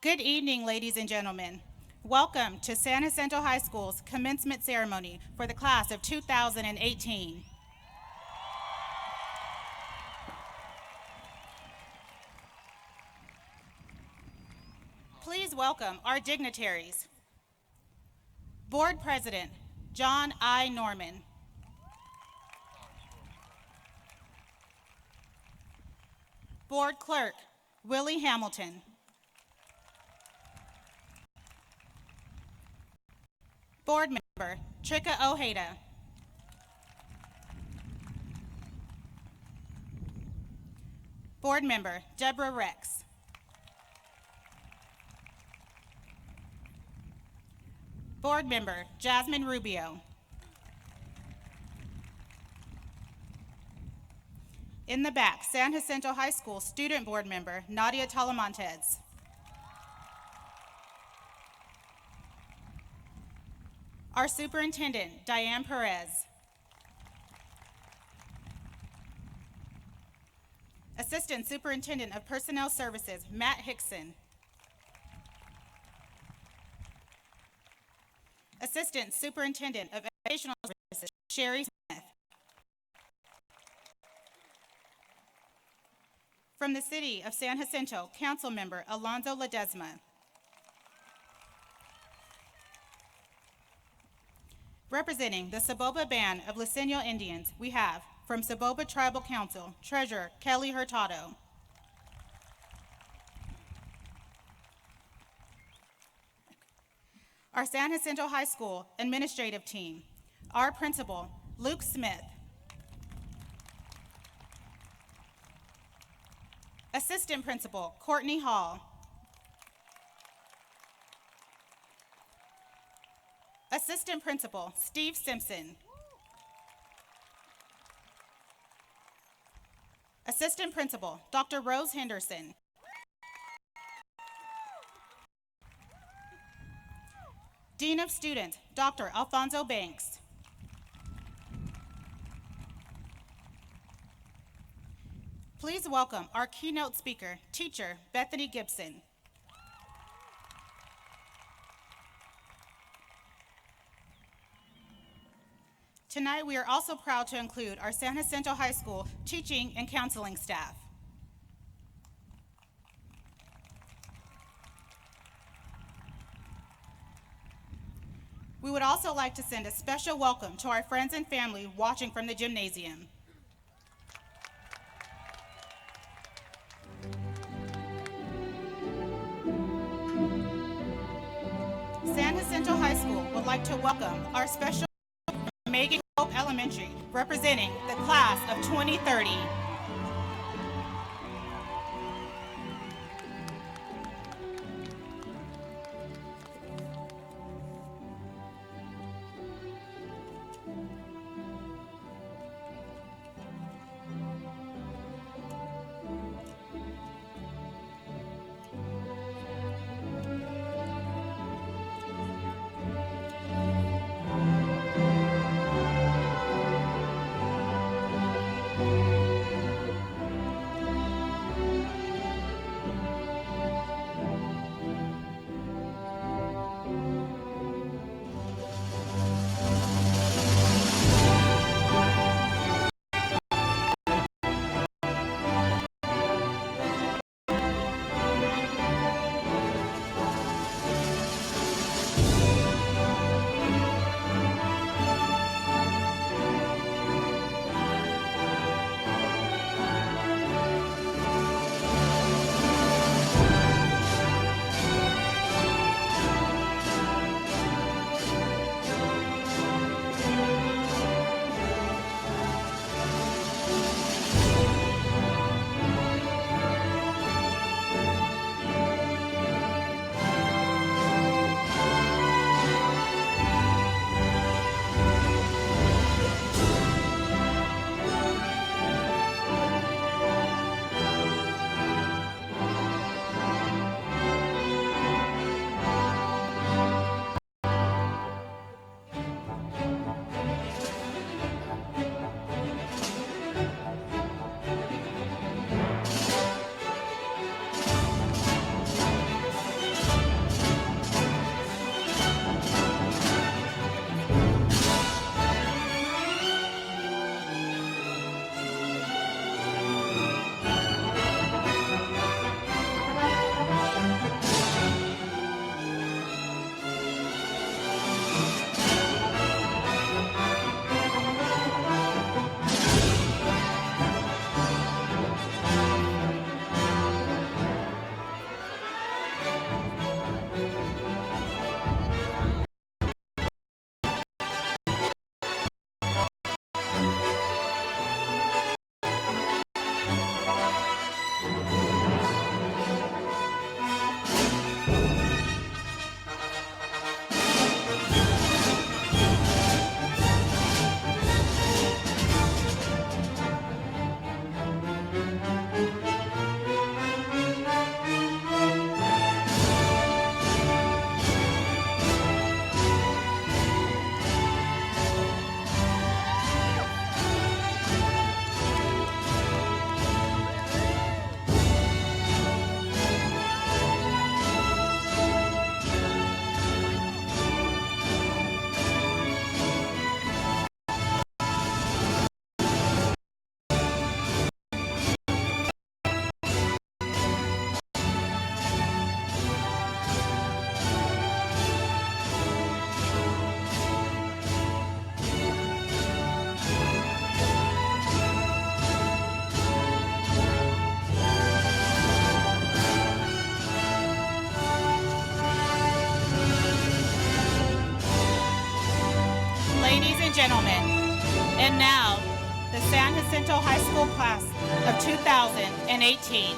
Good evening, ladies and gentlemen. Welcome to San Jacinto High School's commencement ceremony for the class of 2018. Please welcome our dignitaries. Board President, John I. Norman. Board Clerk, Willie Hamilton. Board Member, Trika Ojeda. Board Member, Deborah Rex. Board Member, Jasmine Rubio. In the back, San Jacinto High School Student Board Member, Nadia Talamantes. Our Superintendent, Diane Perez. Assistant Superintendent of Personnel Services, Matt Hickson. Assistant Superintendent of Educational Services, Sherry Smith. From the City of San Jacinto, Council Member Alonzo Ledesma. Representing the Saboba Band of Luiseño Indians, we have, from Saboba Tribal Council, Treasurer Kelly Hurtado. Our San Jacinto High School administrative team, our principal, Luke Smith. Assistant Principal, Courtney Hall. Assistant Principal, Steve Simpson. Assistant Principal, Dr. Rose Henderson. Dean of Students, Dr. Alfonso Banks. Please welcome our keynote speaker, teacher Bethany Gibson. Tonight, we are also proud to include our San Jacinto High School teaching and counseling staff. We would also like to send a special welcome to our friends and family watching from the gymnasium. San Jacinto High School would like to welcome our special Megan Hope Elementary, representing the class of 2030. and gentlemen, and now, the San Jacinto High School class of 2018.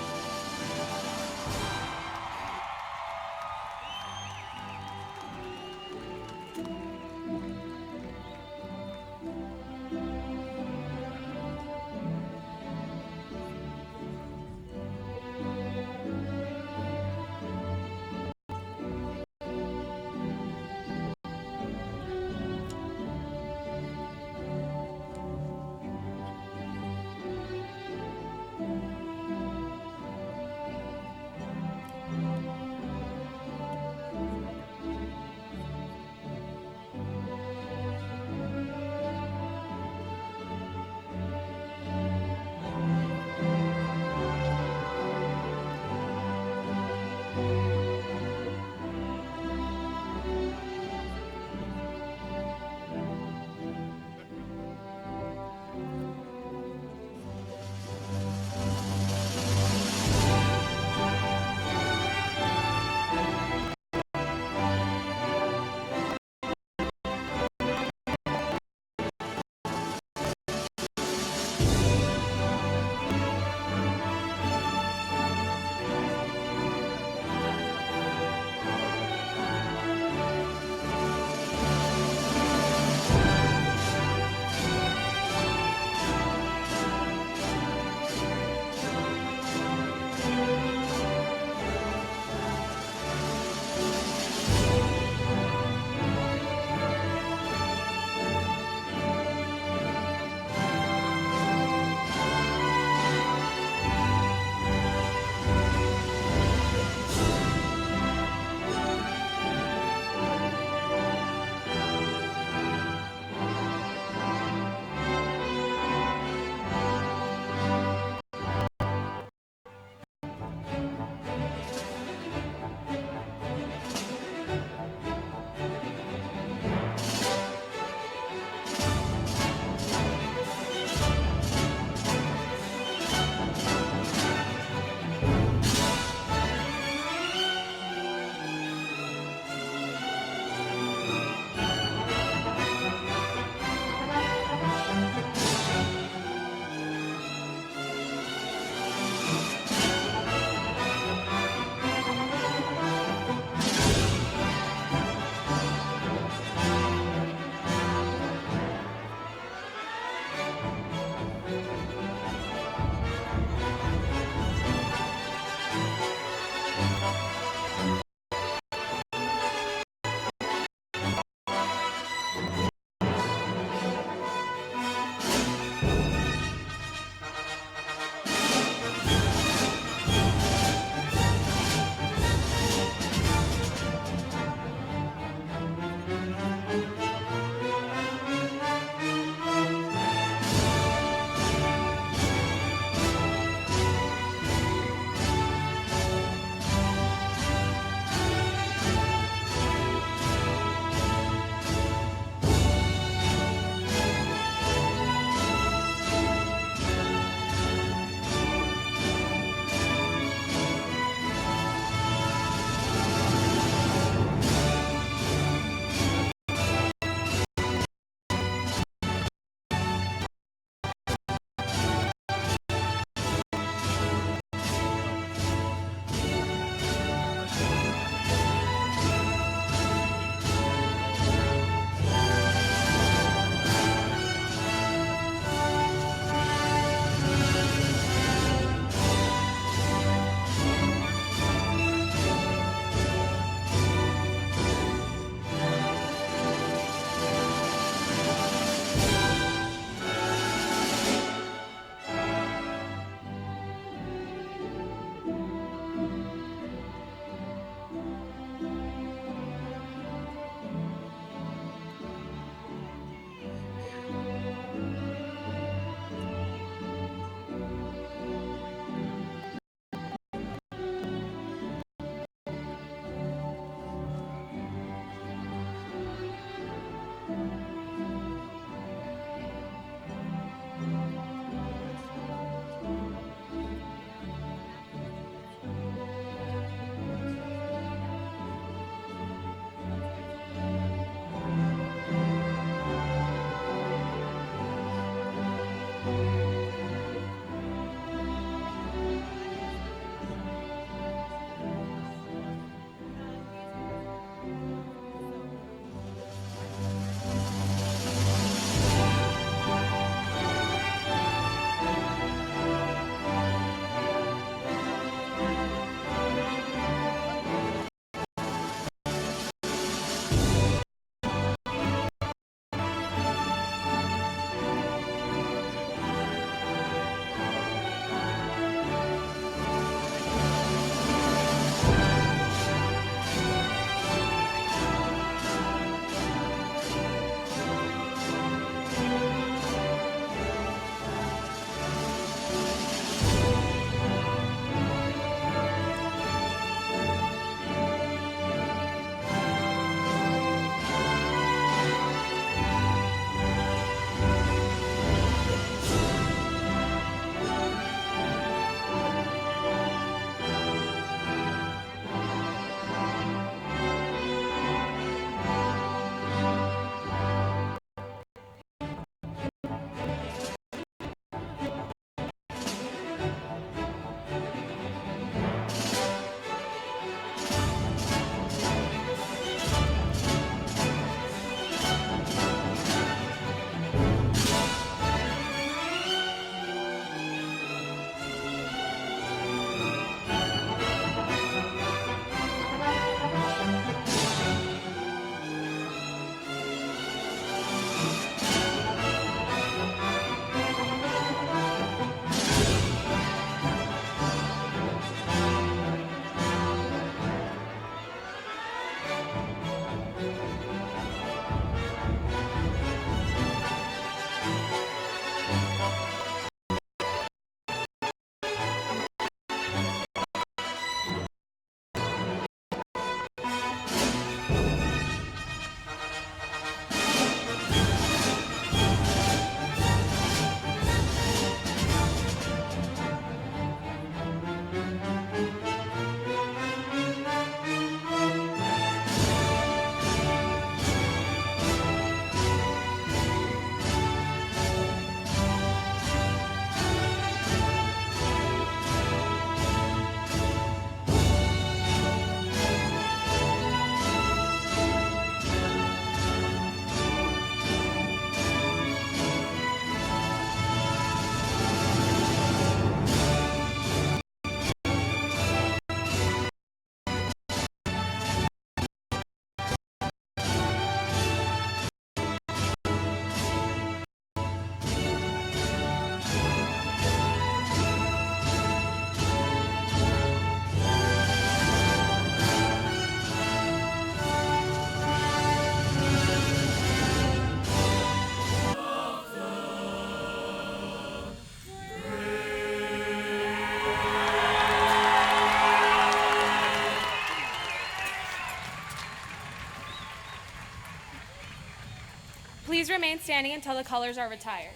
remain standing until the colors are retired.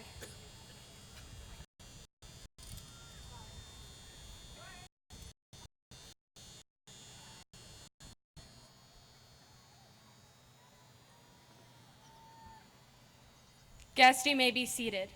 Guests, you may be seated.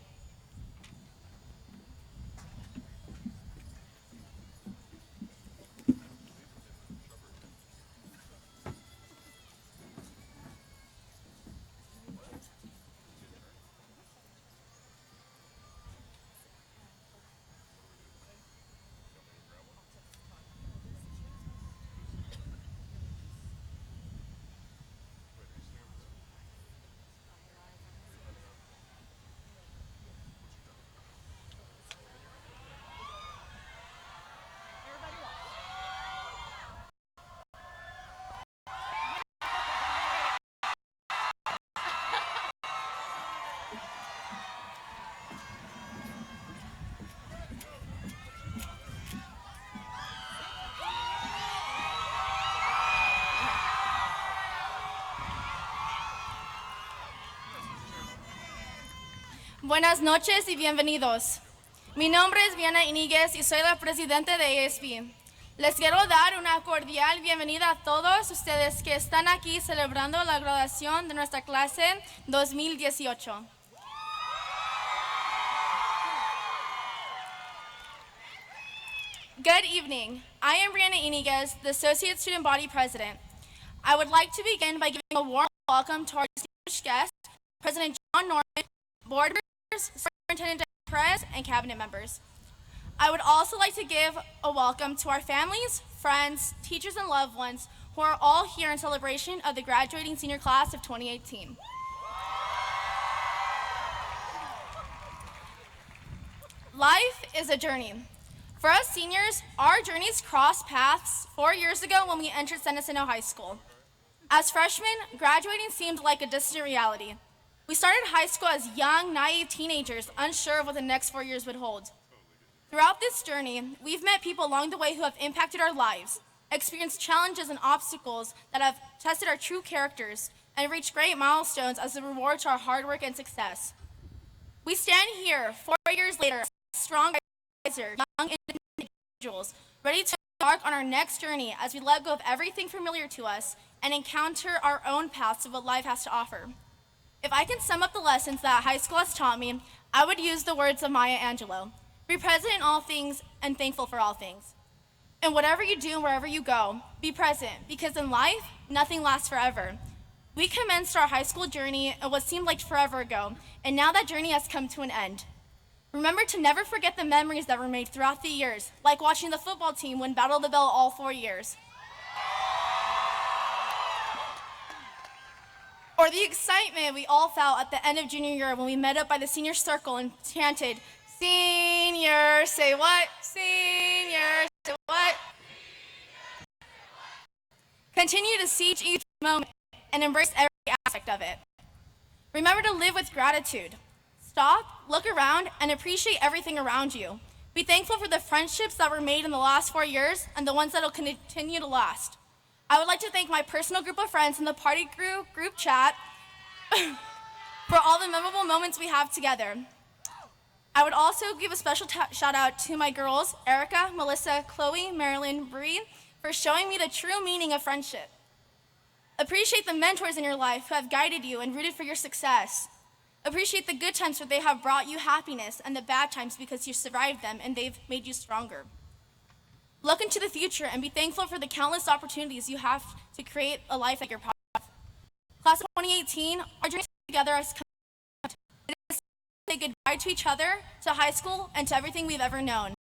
Buenas noches y bienvenidos. Mi nombre es Viana Iníguez y soy la presidenta de ASB. Les quiero dar una cordial bienvenida a todos ustedes que están aquí celebrando la graduación de nuestra clase 2018. Good evening. I am Brianna Iníguez, the Associate Student Body President. I would like to begin by giving a warm welcome to our distinguished guests, President John Norman, board members, Superintendent Perez, and cabinet members. I would also like to give a welcome to our families, friends, teachers, and loved ones who are all here in celebration of the graduating senior class of 2018. Life is a journey. For us seniors, our journeys crossed paths 4 years ago when we entered San Jacinto High School. As freshmen, graduating seemed like a distant reality. We started high school as young, naive teenagers, unsure of what the next 4 years would hold. Throughout this journey, we've met people along the way who have impacted our lives, experienced challenges and obstacles that have tested our true characters, and reached great milestones as a reward to our hard work and success. We stand here 4 years later, strong, wiser, young individuals, ready to embark on our next journey as we let go of everything familiar to us and encounter our own paths of what life has to offer. If I can sum up the lessons that high school has taught me, I would use the words of Maya Angelou: be present in all things and thankful for all things. And whatever you do and wherever you go, be present, because in life, nothing lasts forever. We commenced our high school journey in what seemed like forever ago, and now that journey has come to an end. Remember to never forget the memories that were made throughout the years, like watching the football team win Battle of the Bell all 4 years. Or the excitement we all felt at the end of junior year when we met up by the senior circle and chanted, "Seniors, say what? Seniors, say what?" Continue to seize each moment and embrace every aspect of it. Remember to live with gratitude. Stop, look around, and appreciate everything around you. Be thankful for the friendships that were made in the last 4 years and the ones that will continue to last. I would like to thank my personal group of friends in the party group chat for all the memorable moments we have together. I would also give a special shout out to my girls, Erica, Melissa, Chloe, Marilyn, Bree, for showing me the true meaning of friendship. Appreciate the mentors in your life who have guided you and rooted for your success. Appreciate the good times where they have brought you happiness and the bad times because you survived them and they've made you stronger. Look into the future and be thankful for the countless opportunities you have to create a life that you're proud of. Class of 2018, our journey together has come. It is to say goodbye to each other, to high school, and to everything we've ever known.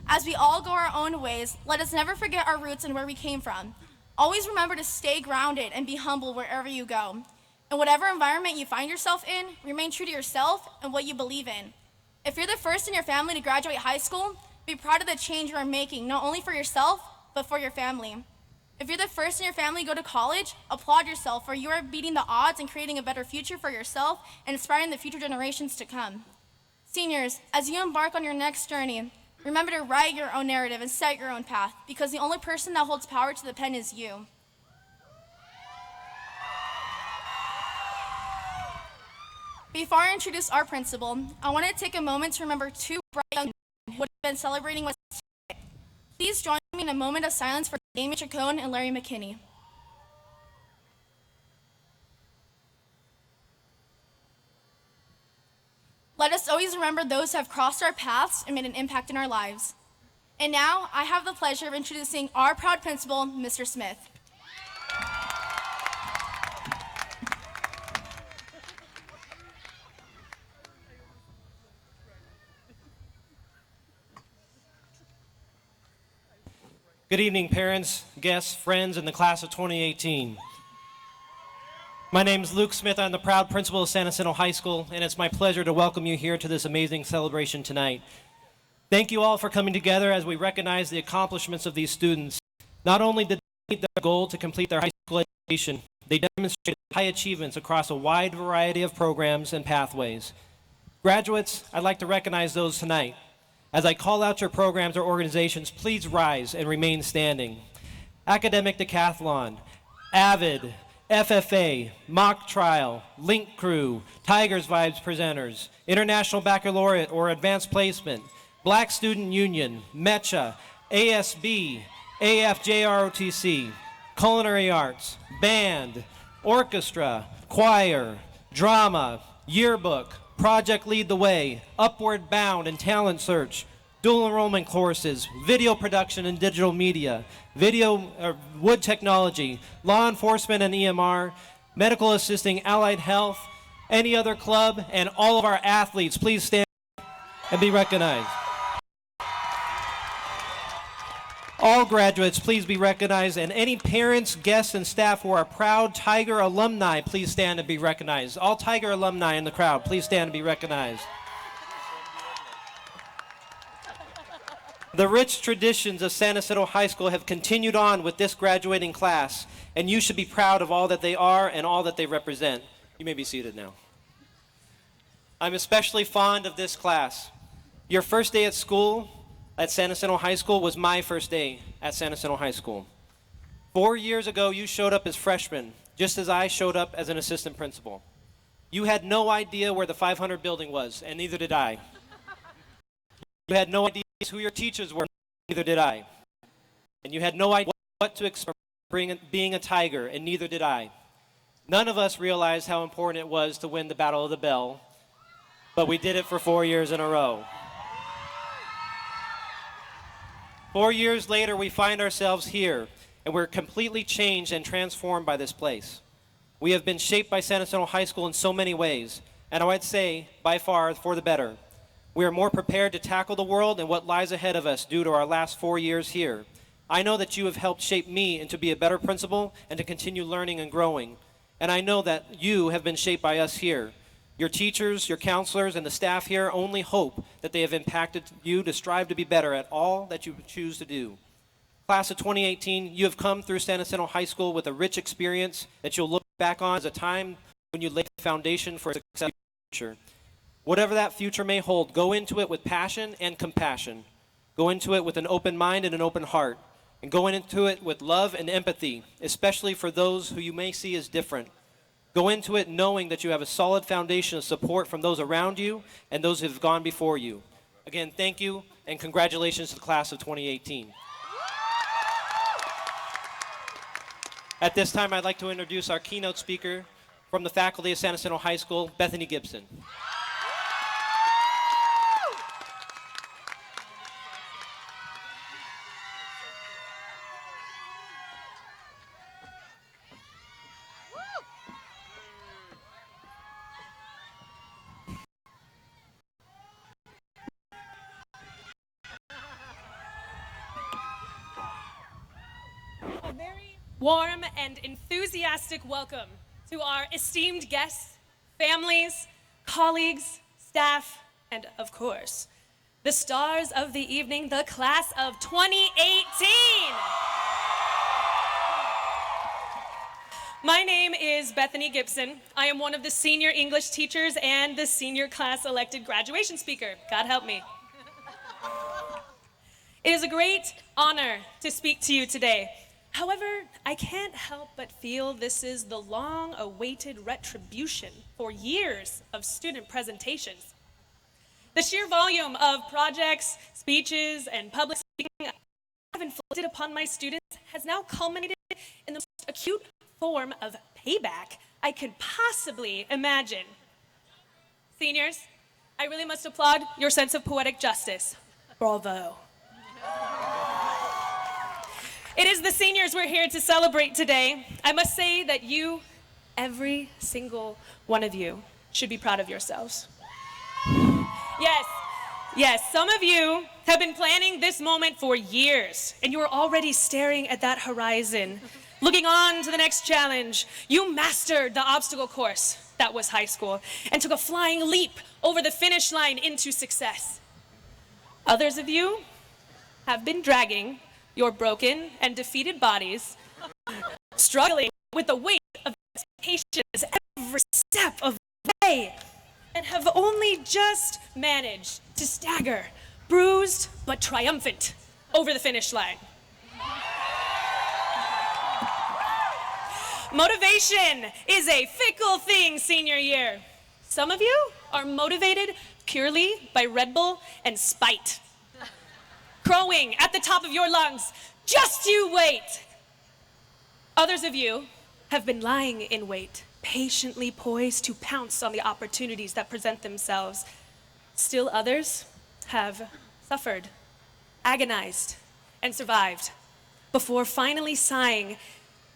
As we all go our own ways, let us never forget our roots and where we came from. Always remember to stay grounded and be humble wherever you go. In whatever environment you find yourself in, remain true to yourself and what you believe in. If you're the first in your family to graduate high school, be proud of the change you are making, not only for yourself, but for your family. If you're the first in your family to go to college, applaud yourself, for you are beating the odds and creating a better future for yourself and inspiring the future generations to come. Seniors, as you embark on your next journey, remember to write your own narrative and set your own path, because the only person that holds power to the pen is you. Before I introduce our principal, I want to take a moment to remember two bright young men who would have been celebrating with us today. Please join me in a moment of silence for Amy Chacon and Larry McKinney. Let us always remember those who have crossed our paths and made an impact in our lives. And now, I have the pleasure of introducing our proud principal, Mr. Smith. Good evening, parents, guests, friends, and the class of 2018. My name is Luke Smith. I'm the proud principal of San Jacinto High School, and it's my pleasure to welcome you here to this amazing celebration tonight. Thank you all for coming together as we recognize the accomplishments of these students. Not only did they meet their goal to complete their high school education, they demonstrated high achievements across a wide variety of programs and pathways. Graduates, I'd like to recognize those tonight. As I call out your programs or organizations, please rise and remain standing. Academic Decathlon, AVID, FFA, Mock Trial, Link Crew, Tigers Vibes Presenters, International Baccalaureate or Advanced Placement, Black Student Union, MECHA, ASB, AFJROTC, Culinary Arts, Band, Orchestra, Choir, Drama, Yearbook, Project Lead the Way, Upward Bound and Talent Search, dual enrollment courses, video production and digital media, wood technology, law enforcement and EMR, medical assisting, allied health, any other club, and all of our athletes. Please stand and be recognized. All graduates, please be recognized, and any parents, guests, and staff who are proud Tiger alumni, please stand and be recognized. All Tiger alumni in the crowd, please stand and be recognized. The rich traditions of San Jacinto High School have continued on with this graduating class, and you should be proud of all that they are and all that they represent. You may be seated now. I'm especially fond of this class. Your first day at school at San Jacinto High School was my first day at San Jacinto High School. 4 years ago, you showed up as freshmen, just as I showed up as an assistant principal. You had no idea where the 500 building was, and neither did I. You had no idea who your teachers were, neither did I. And you had no idea what to expect being a Tiger, and neither did I. None of us realized how important it was to win the Battle of the Bell, but we did it for 4 years in a row. 4 years later, we find ourselves here, and we're completely changed and transformed by this place. We have been shaped by San Jacinto High School in so many ways, and I would say, by far, for the better. We are more prepared to tackle the world and what lies ahead of us due to our last 4 years here. I know that you have helped shape me into be a better principal and to continue learning and growing. And I know that you have been shaped by us here. Your teachers, your counselors, and the staff here only hope that they have impacted you to strive to be better at all that you choose to do. Class of 2018, you have come through San Jacinto High School with a rich experience that you'll look back on as a time when you laid the foundation for a successful future. Whatever that future may hold, go into it with passion and compassion. Go into it with an open mind and an open heart. And go into it with love and empathy, especially for those who you may see as different. Go into it knowing that you have a solid foundation of support from those around you and those who have gone before you. Again, thank you, and congratulations to the class of 2018. At this time, I'd like to introduce our keynote speaker from the faculty of San Jacinto High School, Bethany Gibson. A very warm and enthusiastic welcome to our esteemed guests, families, colleagues, staff, and of course, the stars of the evening, the class of 2018. My name is Bethany Gibson. I am one of the senior English teachers and the senior class elected graduation speaker. God help me. It is a great honor to speak to you today. However, I can't help but feel this is the long-awaited retribution for years of student presentations. The sheer volume of projects, speeches, and public speaking I have inflicted upon my students has now culminated in the most acute form of payback I could possibly imagine. Seniors, I really must applaud your sense of poetic justice. Bravo. It is the seniors we're here to celebrate today. I must say that you, every single one of you, should be proud of yourselves. Yes, some of you have been planning this moment for years, and you are already staring at that horizon, looking on to the next challenge. You mastered the obstacle course that was high school and took a flying leap over the finish line into success. Others of you have been dragging your broken and defeated bodies, struggling with the weight of expectations every step of the way, and have only just managed to stagger, bruised but triumphant, over the finish line. Motivation is a fickle thing senior year. Some of you are motivated purely by Red Bull and spite. Crowing at the top of your lungs, just you wait. Others of you have been lying in wait, patiently poised to pounce on the opportunities that present themselves. Still others have suffered, agonized, and survived before finally sighing,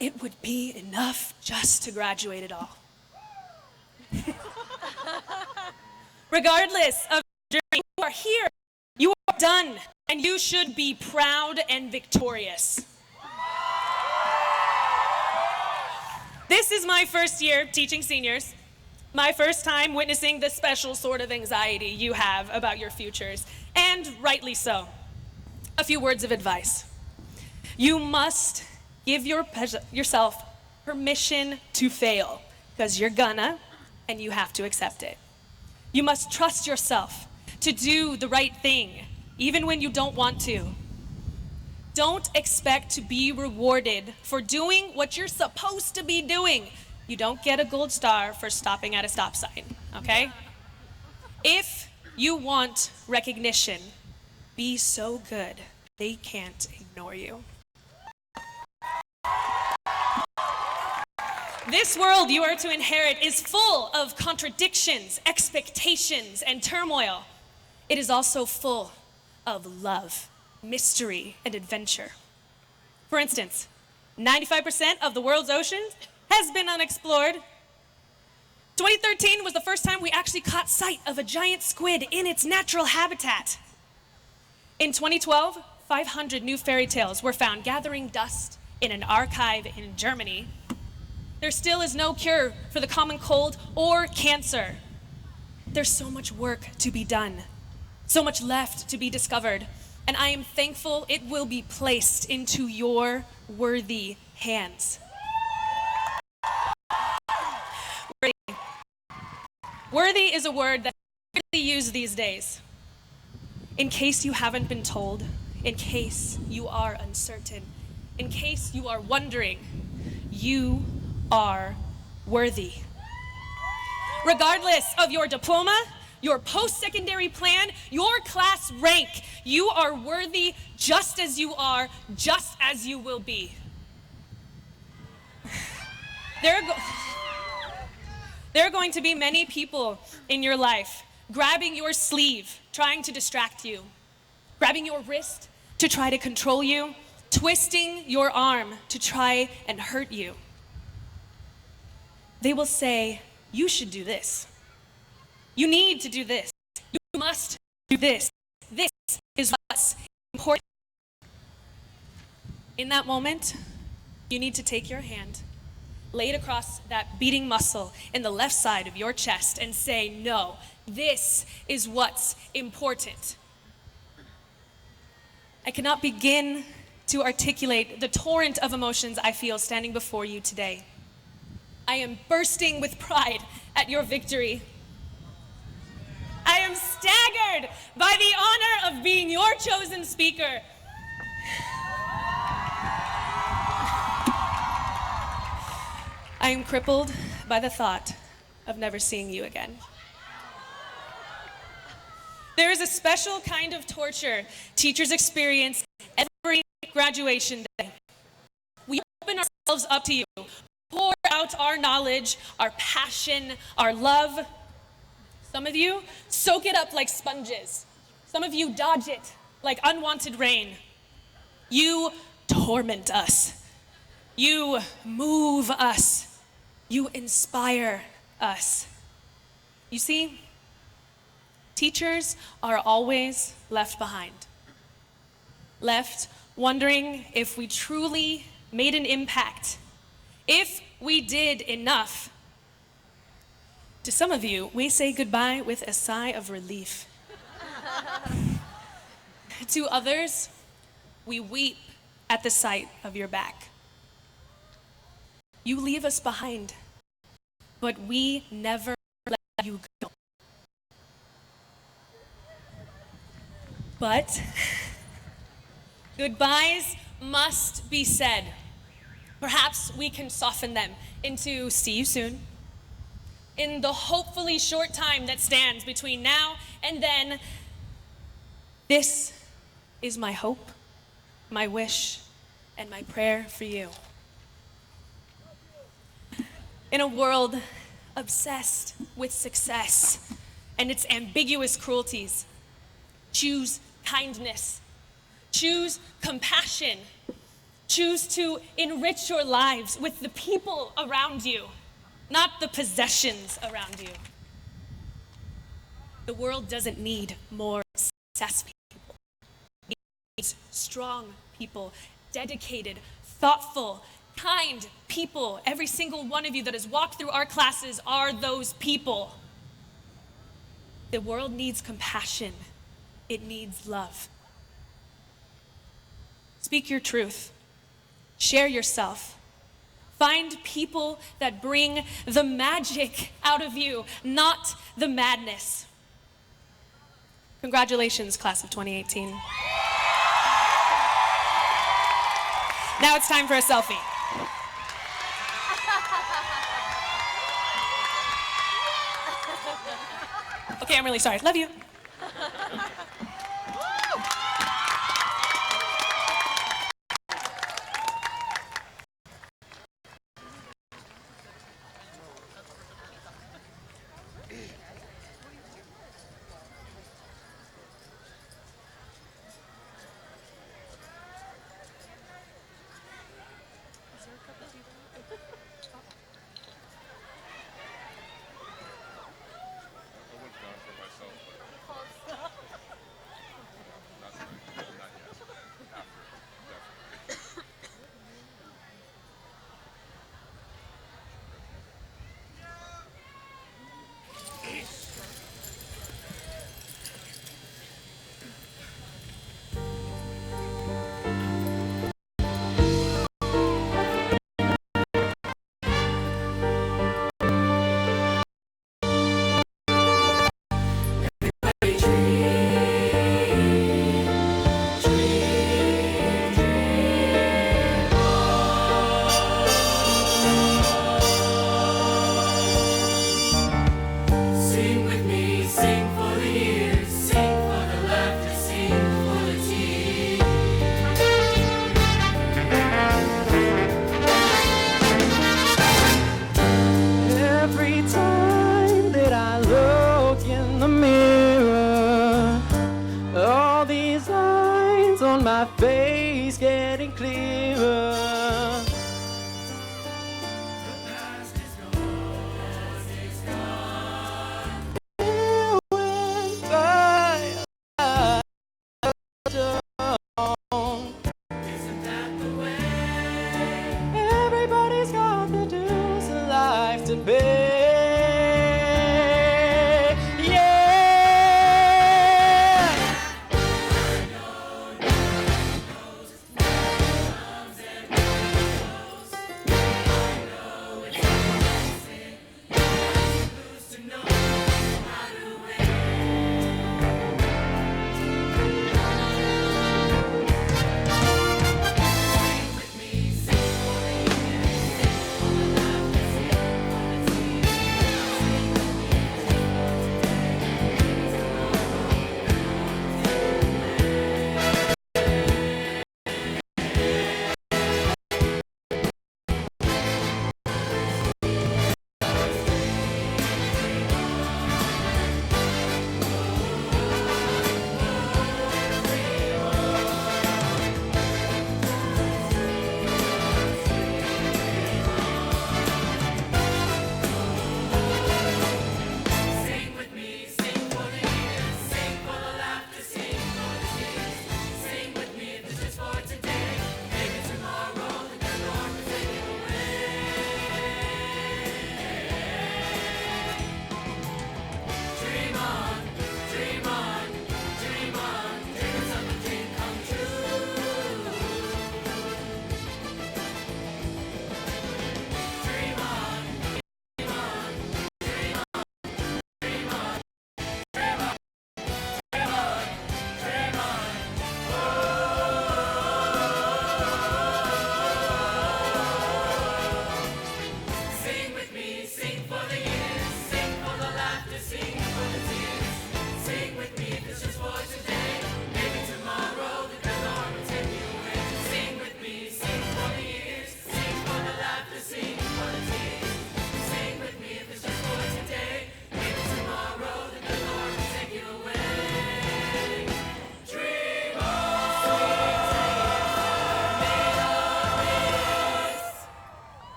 it would be enough just to graduate it all. Regardless of the journey, you are here, you are done, and you should be proud and victorious. This is my first year teaching seniors, my first time witnessing the special sort of anxiety you have about your futures, and rightly so. A few words of advice. You must give yourself permission to fail, because you're gonna, and you have to accept it. You must trust yourself to do the right thing, even when you don't want to. Don't expect to be rewarded for doing what you're supposed to be doing. You don't get a gold star for stopping at a stop sign, okay? If you want recognition, be so good they can't ignore you. This world you are to inherit is full of contradictions, expectations, and turmoil. It is also full of love, mystery, and adventure. For instance, 95% of the world's oceans has been unexplored. 2013 was the first time we actually caught sight of a giant squid in its natural habitat. In 2012, 500 new fairy tales were found gathering dust in an archive in Germany. There still is no cure for the common cold or cancer. There's so much work to be done, so much left to be discovered, and I am thankful it will be placed into your worthy hands. Worthy is a word that's rarely used these days. In case you haven't been told, in case you are uncertain, in case you are wondering, you are worthy. Regardless of your diploma, your post-secondary plan, your class rank, you are worthy just as you are, just as you will be. There are going to be many people in your life grabbing your sleeve, trying to distract you, grabbing your wrist to try to control you, twisting your arm to try and hurt you. They will say, you should do this. You need to do this. You must do this. This is what's important. In that moment, you need to take your hand, lay it across that beating muscle in the left side of your chest and say, no, this is what's important. I cannot begin to articulate the torrent of emotions I feel standing before you today. I am bursting with pride at your victory. I am staggered by the honor of being your chosen speaker. I am crippled by the thought of never seeing you again. There is a special kind of torture teachers experience every graduation day. We open ourselves up to you, pour out our knowledge, our passion, our love. Some of you soak it up like sponges. Some of you dodge it like unwanted rain. You torment us. You move us. You inspire us. You see, teachers are always left behind. Left wondering if we truly made an impact, if we did enough. To some of you, we say goodbye with a sigh of relief. To others, we weep at the sight of your back. You leave us behind, but we never let you go. But goodbyes must be said. Perhaps we can soften them into see you soon. In the hopefully short time that stands between now and then, this is my hope, my wish, and my prayer for you. In a world obsessed with success and its ambiguous cruelties, choose kindness, choose compassion, choose to enrich your lives with the people around you, not the possessions around you. The world doesn't need more successful people. It needs strong people, dedicated, thoughtful, kind people. Every single one of you that has walked through our classes are those people. The world needs compassion. It needs love. Speak your truth. Share yourself. Find people that bring the magic out of you, not the madness. Congratulations, class of 2018. Now it's time for a selfie. Okay, I'm really sorry. Love you. my face getting clearer. It went by alone. Isn't that the way? Everybody's got the dues of life to pay.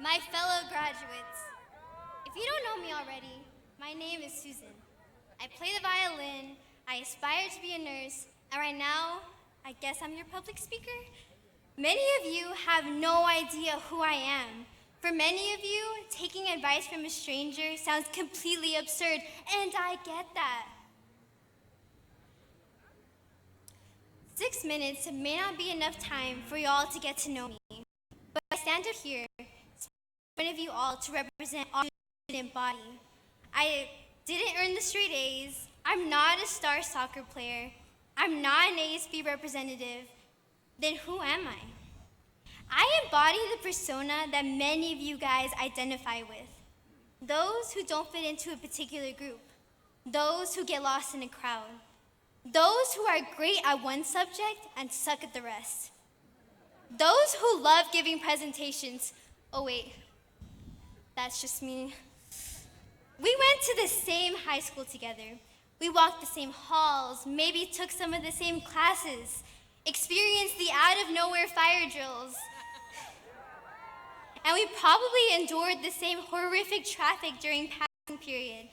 My fellow graduates, if you don't know me already, my name is Susan. I play the violin, I aspire to be a nurse, and right now, I guess I'm your public speaker? Many of you have no idea who I am. For many of you, taking advice from a stranger sounds completely absurd, and I get that. 6 minutes may not be enough time for you all to get to know me, but I stand up here in front of you all to represent our student body. I didn't earn the straight A's. I'm not a star soccer player. I'm not an ASB representative. Then who am I? I embody the persona that many of you guys identify with. Those who don't fit into a particular group. Those who get lost in a crowd. Those who are great at one subject and suck at the rest. Those who love giving presentations. Oh wait, that's just me. We went to the same high school together. We walked the same halls, maybe took some of the same classes, experienced the out-of-nowhere fire drills. And we probably endured the same horrific traffic during passing period.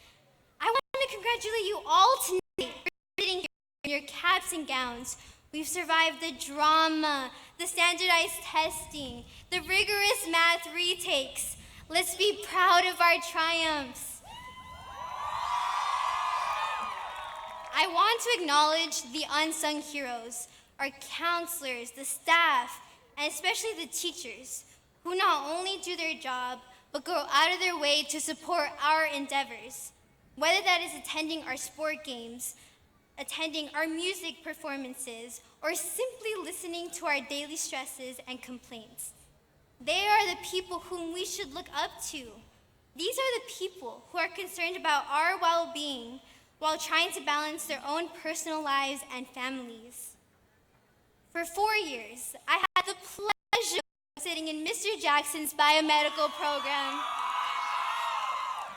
I want to congratulate you all tonight for sitting here in your caps and gowns. We've survived the drama, the standardized testing, the rigorous math retakes. Let's be proud of our triumphs. I want to acknowledge the unsung heroes, our counselors, the staff, and especially the teachers, who not only do their job, but go out of their way to support our endeavors. Whether that is attending our sport games, attending our music performances, or simply listening to our daily stresses and complaints. They are the people whom we should look up to. These are the people who are concerned about our well-being while trying to balance their own personal lives and families. For 4 years, I had the pleasure of sitting in Mr. Jackson's biomedical program.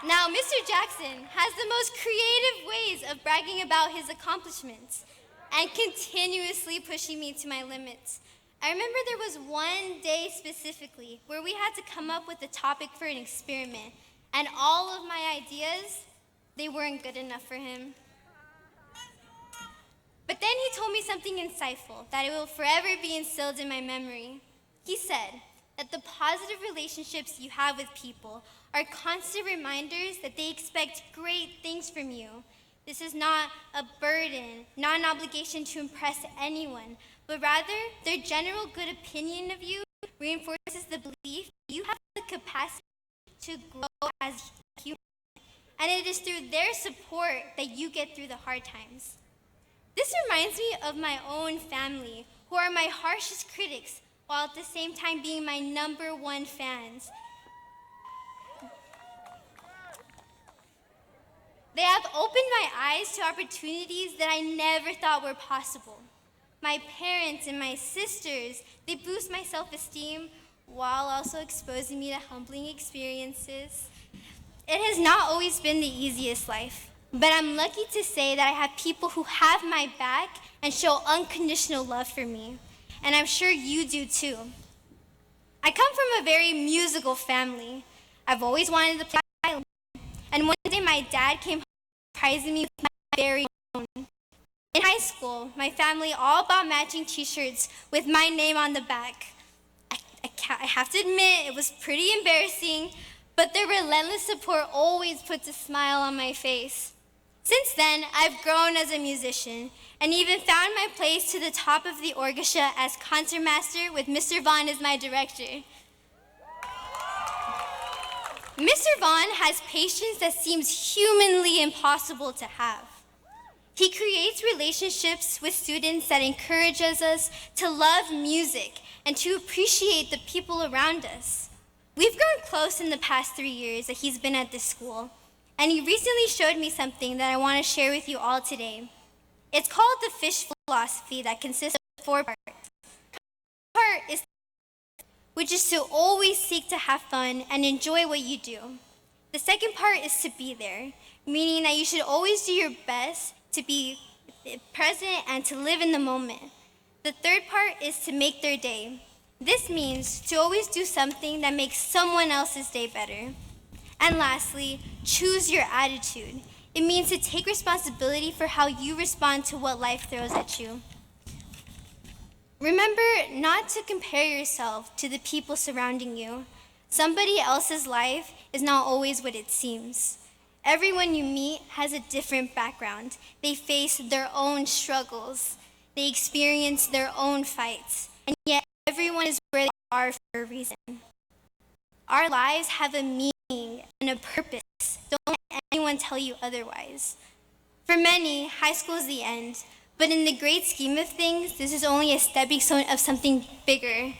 Now, Mr. Jackson has the most creative ways of bragging about his accomplishments and continuously pushing me to my limits. I remember there was one day specifically where we had to come up with a topic for an experiment, and all of my ideas, they weren't good enough for him. But then he told me something insightful that it will forever be instilled in my memory. He said that the positive relationships you have with people are constant reminders that they expect great things from you. This is not a burden, not an obligation to impress anyone, but rather their general good opinion of you reinforces the belief that you have the capacity to grow as a human. And it is through their support that you get through the hard times. This reminds me of my own family, who are my harshest critics, while at the same time being my #1 fans. They have opened my eyes to opportunities that I never thought were possible. My parents and my sisters, they boost my self-esteem while also exposing me to humbling experiences. It has not always been the easiest life, but I'm lucky to say that I have people who have my back and show unconditional love for me, and I'm sure you do too. I come from a very musical family. I've always wanted to play violin, and one day my dad came home surprising me with my very own. In high school, my family all bought matching t-shirts with my name on the back. I have to admit, it was pretty embarrassing, but their relentless support always puts a smile on my face. Since then, I've grown as a musician and even found my place to the top of the orchestra as concertmaster with Mr. Vaughn as my director. Mr. Vaughn has patience that seems humanly impossible to have. He creates relationships with students that encourages us to love music and to appreciate the people around us. We've grown close in the past 3 years that he's been at this school, and he recently showed me something that I want to share with you all today. It's called the fish philosophy that consists of 4 parts. The first part is which is to always seek to have fun and enjoy what you do. The second part is to be there, meaning that you should always do your best to be present and to live in the moment. The third part is to make their day, This means to always do something that makes someone else's day better. And lastly, choose your attitude. It means to take responsibility for how you respond to what life throws at you. Remember not to compare yourself to the people surrounding you. Somebody else's life is not always what it seems. Everyone you meet has a different background. They face their own struggles. They experience their own fights. And yet everyone is where they are for a reason. Our lives have a meaning and a purpose. Don't let anyone tell you otherwise. For many, high school is the end. But in the great scheme of things, this is only a stepping stone of something bigger.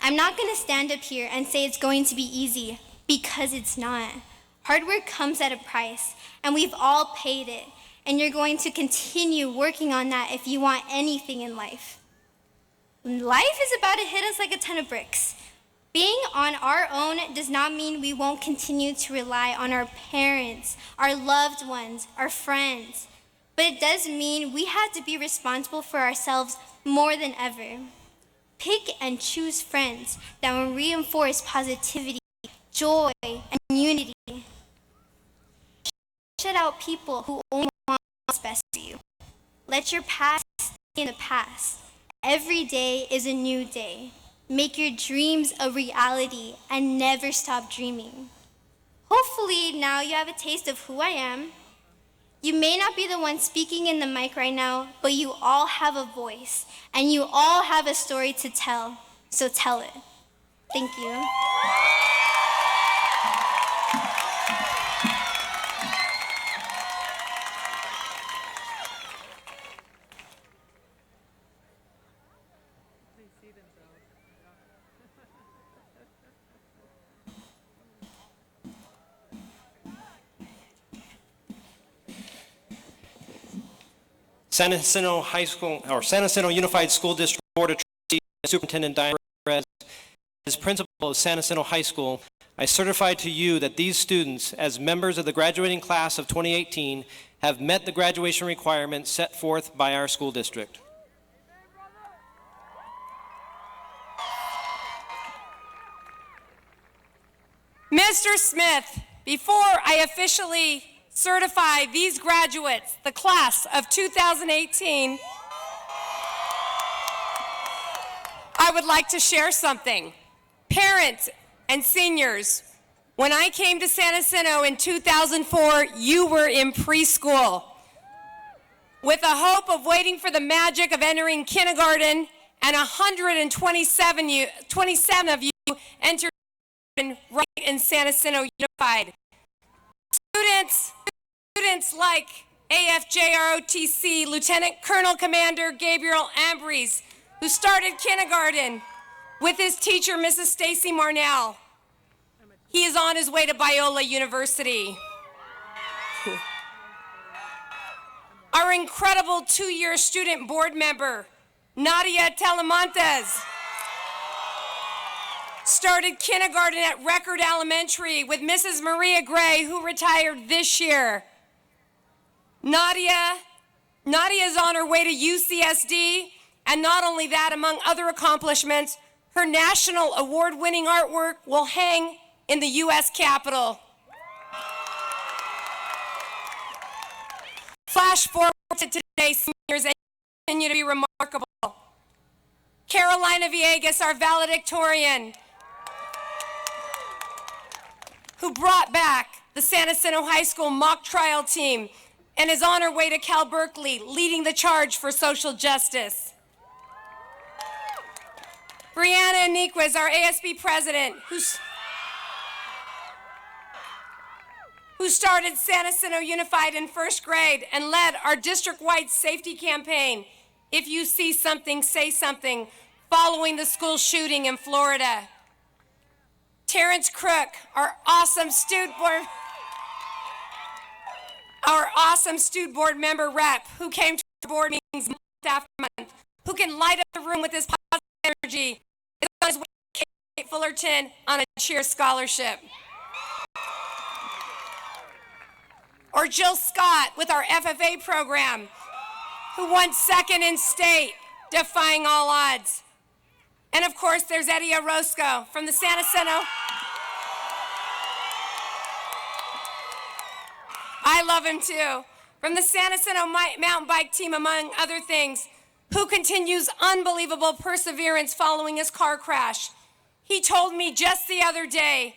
I'm not going to stand up here and say it's going to be easy, because it's not. Hard work comes at a price, and we've all paid it. And you're going to continue working on that if you want anything in life. Life is about to hit us like a ton of bricks. Being on our own does not mean we won't continue to rely on our parents, our loved ones, our friends. But it does mean we have to be responsible for ourselves more than ever. Pick and choose friends that will reinforce positivity, joy, and unity. Shut out people who only want what's best for you. Let your past stay in the past. Every day is a new day. Make your dreams a reality and never stop dreaming. Hopefully now you have a taste of who I am. You may not be the one speaking in the mic right now, but you all have a voice, and you all have a story to tell, so tell it. Thank you. San Jacinto High School, or San Jacinto Unified School District Board of Trustees, Superintendent Diane Perez, as principal of San Jacinto High School, I certify to you that these students, as members of the graduating class of 2018, have met the graduation requirements set forth by our school district. Mr. Smith, before I officially certify these graduates, the class of 2018, I would like to share something. Parents and seniors, when I came to San Jacinto in 2004, you were in preschool. With the hope of waiting for the magic of entering kindergarten, and 127 of you entered right in San Jacinto Unified. Students like AFJROTC Lieutenant Colonel Commander Gabriel Ambries, who started kindergarten with his teacher, Mrs. Stacy Marnell. He is on his way to Biola University. Our incredible 2-year student board member, Nadia Telemontes, started kindergarten at Record Elementary with Mrs. Maria Gray, who retired this year. Nadia is on her way to UCSD, and not only that, among other accomplishments, her national award-winning artwork will hang in the U.S. Capitol. Flash forward to today, seniors, and continue to be remarkable. Carolina Villegas, our valedictorian, who brought back the San Jacinto High School mock trial team and is on her way to Cal Berkeley, leading the charge for social justice. Brianna Aniquez, our ASB president, who started San Jacinto Unified in first grade and led our district-wide safety campaign, If You See Something, Say Something, following the school shooting in Florida. Terrence Crook, our awesome student board member rep, who came to our board meetings month after month, who can light up the room with his positive energy, is on his way to Kate Fullerton on a cheer scholarship. Or Jill Scott with our FFA program, who won second in state, defying all odds. And of course, there's Eddie Orozco from the San Jacinto. I love him too. From the San Jacinto mountain bike team, among other things, who continues unbelievable perseverance following his car crash. He told me just the other day,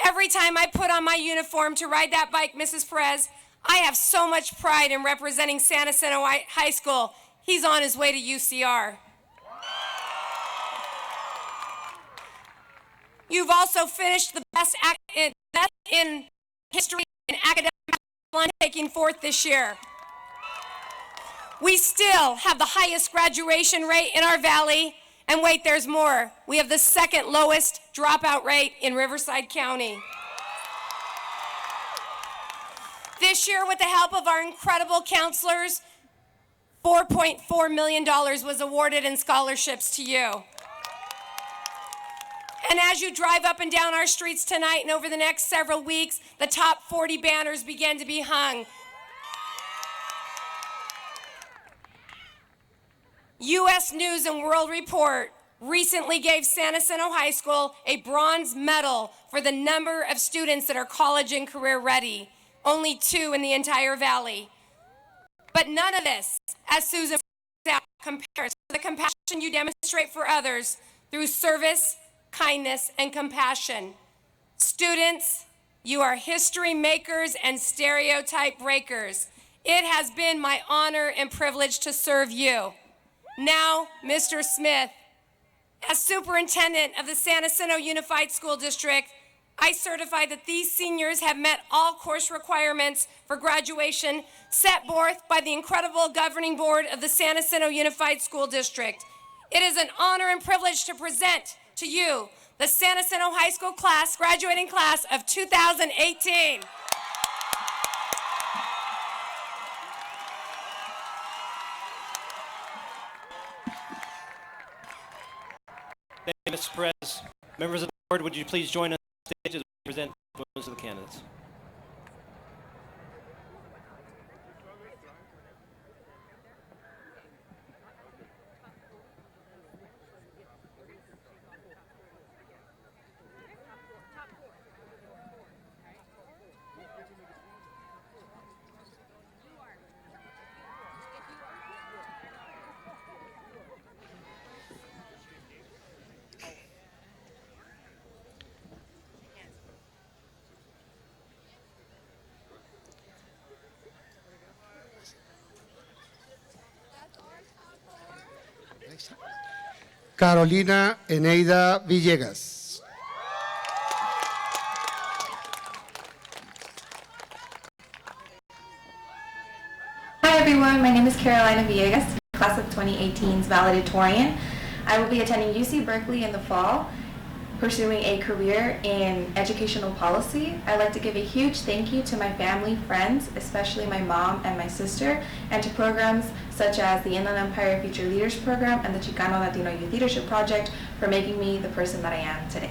every time I put on my uniform to ride that bike, Mrs. Perez, I have so much pride in representing San Jacinto High School. He's on his way to UCR. You've also finished the best in history and academic taking fourth this year. We still have the highest graduation rate in our valley, and wait, there's more. We have the second lowest dropout rate in Riverside County. This year, with the help of our incredible counselors, $4.4 million was awarded in scholarships to you. And as you drive up and down our streets tonight and over the next several weeks, the top 40 banners begin to be hung. U.S. News and World Report recently gave San Jacinto High School a bronze medal for the number of students that are college and career ready, only 2 in the entire valley. But none of this, as Susan compares to the compassion you demonstrate for others through service, kindness, and compassion. Students, you are history makers and stereotype breakers. It has been my honor and privilege to serve you. Now, Mr. Smith, as superintendent of the San Jacinto Unified School District, I certify that these seniors have met all course requirements for graduation set forth by the incredible governing board of the San Jacinto Unified School District. It is an honor and privilege to present to you the San Jacinto High School graduating class of 2018. Thank you, Ms. Perez. Members of the board, would you please join us on stage as we present most of the candidates? Carolina Eneida Villegas. Hi everyone, my name is Carolina Villegas, class of 2018's valedictorian. I will be attending UC Berkeley in the fall, pursuing a career in educational policy. I'd like to give a huge thank you to my family, friends, especially my mom and my sister, and to programs such as the Inland Empire Future Leaders Program and the Chicano Latino Youth Leadership Project for making me the person that I am today.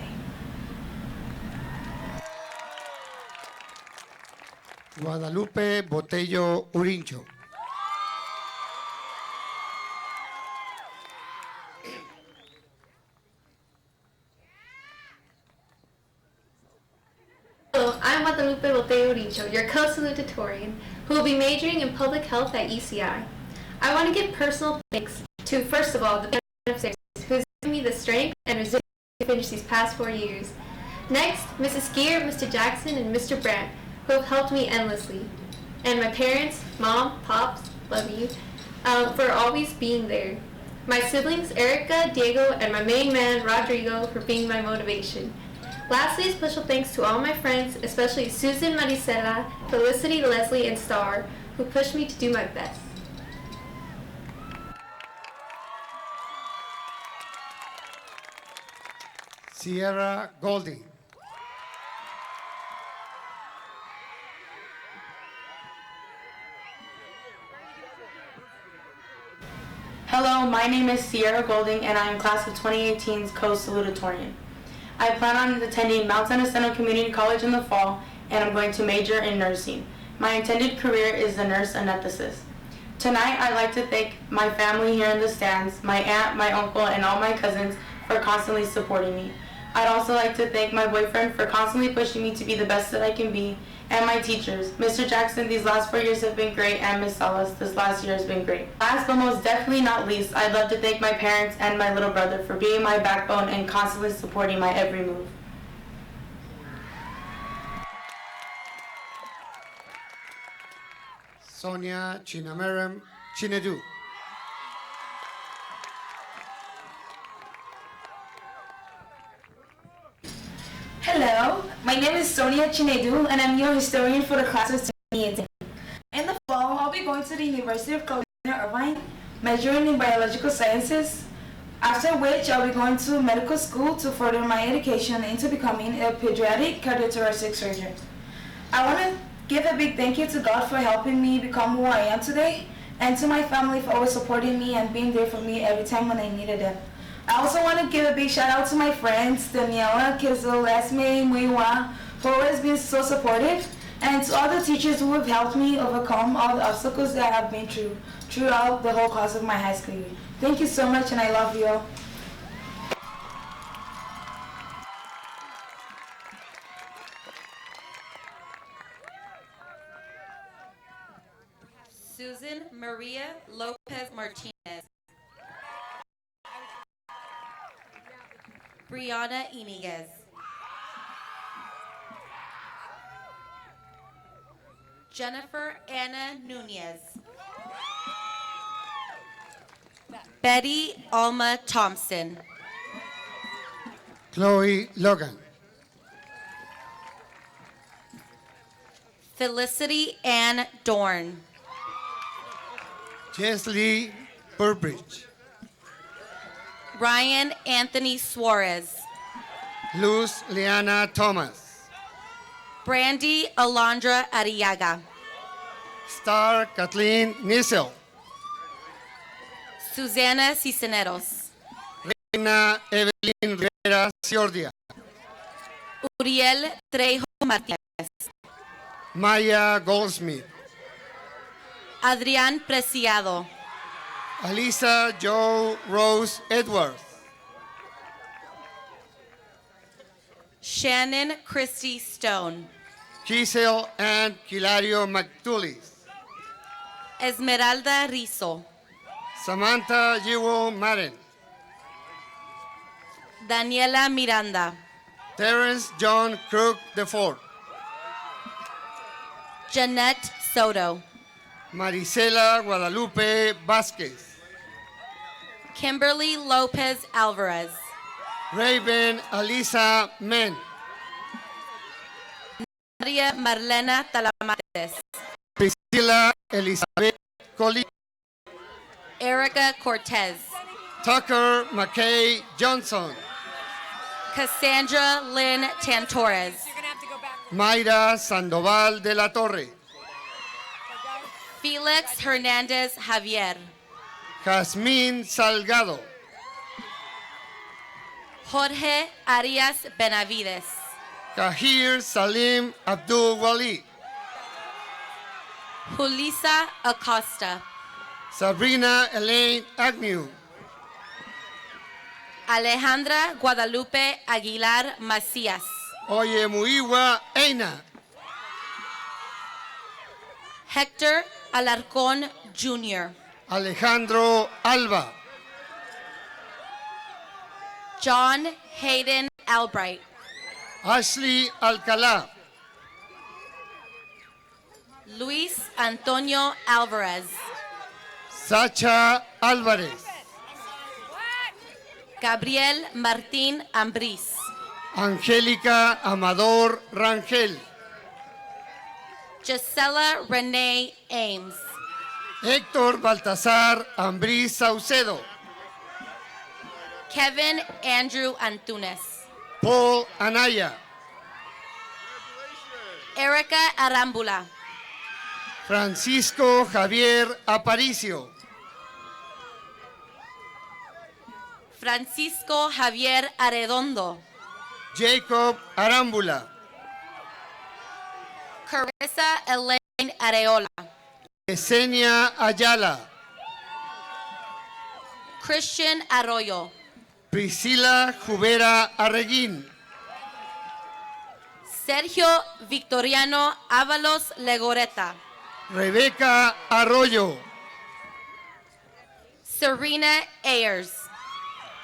Guadalupe Botello Urincho. Hello, I'm Guadalupe Botello Urincho, your co-salutatorian, who will be majoring in public health at UCI. I want to give personal thanks to, first of all, the benefactors who has given me the strength and resilience to finish these past 4 years. Next, Mrs. Skier, Mr. Jackson, and Mr. Brandt, who have helped me endlessly. And my parents, Mom, Pops, love you, for always being there. My siblings, Erica, Diego, and my main man, Rodrigo, for being my motivation. Lastly, special thanks to all my friends, especially Susan, Maricela, Felicity, Leslie, and Star, who pushed me to do my best. Sierra Golding. Hello, my name is Sierra Golding and I am class of 2018's co-salutatorian. I plan on attending Mount San Jacinto Community College in the fall and I'm going to major in nursing. My intended career is a nurse anesthetist. Tonight I'd like to thank my family here in the stands, my aunt, my uncle, and all my cousins for constantly supporting me. I'd also like to thank my boyfriend for constantly pushing me to be the best that I can be, and my teachers. Mr. Jackson, these last 4 years have been great, and Miss Salas, this last year has been great. Last but most definitely not least, I'd love to thank my parents and my little brother for being my backbone and constantly supporting my every move. Sonia Chinameram Chinedu. Hello, my name is Sonia Chinedu and I'm your historian for the class of 2018. In the fall, I'll be going to the University of California, Irvine, majoring in biological sciences, after which I'll be going to medical school to further my education into becoming a pediatric cardiothoracic surgeon. I want to give a big thank you to God for helping me become who I am today, and to my family for always supporting me and being there for me every time when I needed them. I also want to give a big shout out to my friends, Daniela, Kizel, Esme, Muiwa, who have always been so supportive, and to all the teachers who have helped me overcome all the obstacles that I have been through throughout the whole course of my high school year. Thank you so much, and I love you all. Susan Maria Lopez Martinez. Brianna Iniguez. Jennifer Anna Nunez. Betty Alma Thompson. Chloe Logan. Felicity Ann Dorn. Chesley Burbridge. Ryan Anthony Suarez. Luz Liana Thomas. Brandy Alondra Arriaga. Star Kathleen Nissel. Susana Cisneros. Reina Evelyn Rivera Ciordia. Uriel Trejo Martínez. Maya Goldsmith. Adrián Preciado. Alisa Joe Rose Edwards. Shannon Christy Stone. Giselle and Kilario McTulis. Esmeralda Rizo. Samantha Yiwo Madden. Daniela Miranda. Terrence John Crook IV. Jeanette Soto. Marisela Guadalupe Vasquez. Kimberly Lopez Alvarez. Raven Alisa Men. Nadia Marlena Talamates. Priscilla Elizabeth Colli. Erica Cortez. Tucker McKay Johnson. Cassandra Lynn Tantores. Mayra Sandoval de la Torre. Felix Hernandez Javier. Jazmín Salgado. Jorge Arias Benavides. Kahir Salim Abdul Wali. Julissa Acosta. Sabrina Elaine Agnew. Alejandra Guadalupe Aguilar Macías. Oyemuiwa Eina. Hector Alarcón Jr. Alejandro Alba. John Hayden Albright. Ashley Alcalá. Luis Antonio Alvarez. Sacha Álvarez. Gabriel Martín Ambriz. Angélica Amador Rangel. Gisela Renee Ames. Héctor Baltasar Ambriz Saucedo. Kevin Andrew Antunes. Paul Anaya. Erica Arambula. Francisco Javier Aparicio. Francisco Javier Arredondo. Jacob Arámbula. Carissa Elaine Areola. Yesenia Ayala. Christian Arroyo. Priscila Jubera Arreguín. Sergio Victoriano Ábalos Legoreta. Rebeca Arroyo. Serena Ayers.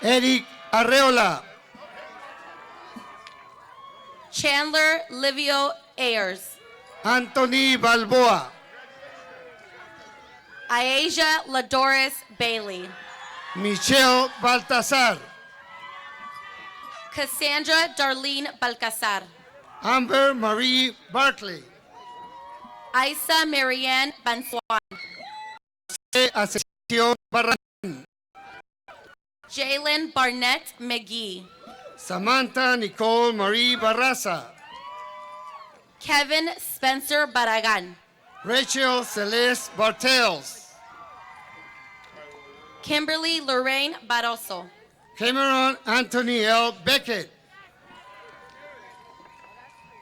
Eric Arreola. Chandler Livio Ayers. Anthony Balboa. Asia Ladoris Bailey. Michelle Baltazar. Cassandra Darlene Balcazar. Amber Marie Barclay. Isa Marianne Bansuan. Ascensión Barran. Jalen Barnett McGee. Samantha Nicole Marie Barraza. Kevin Spencer Barragan. Rachel Celeste Bartels. Kimberly Lorraine Barroso. Cameron Anthony L. Beckett.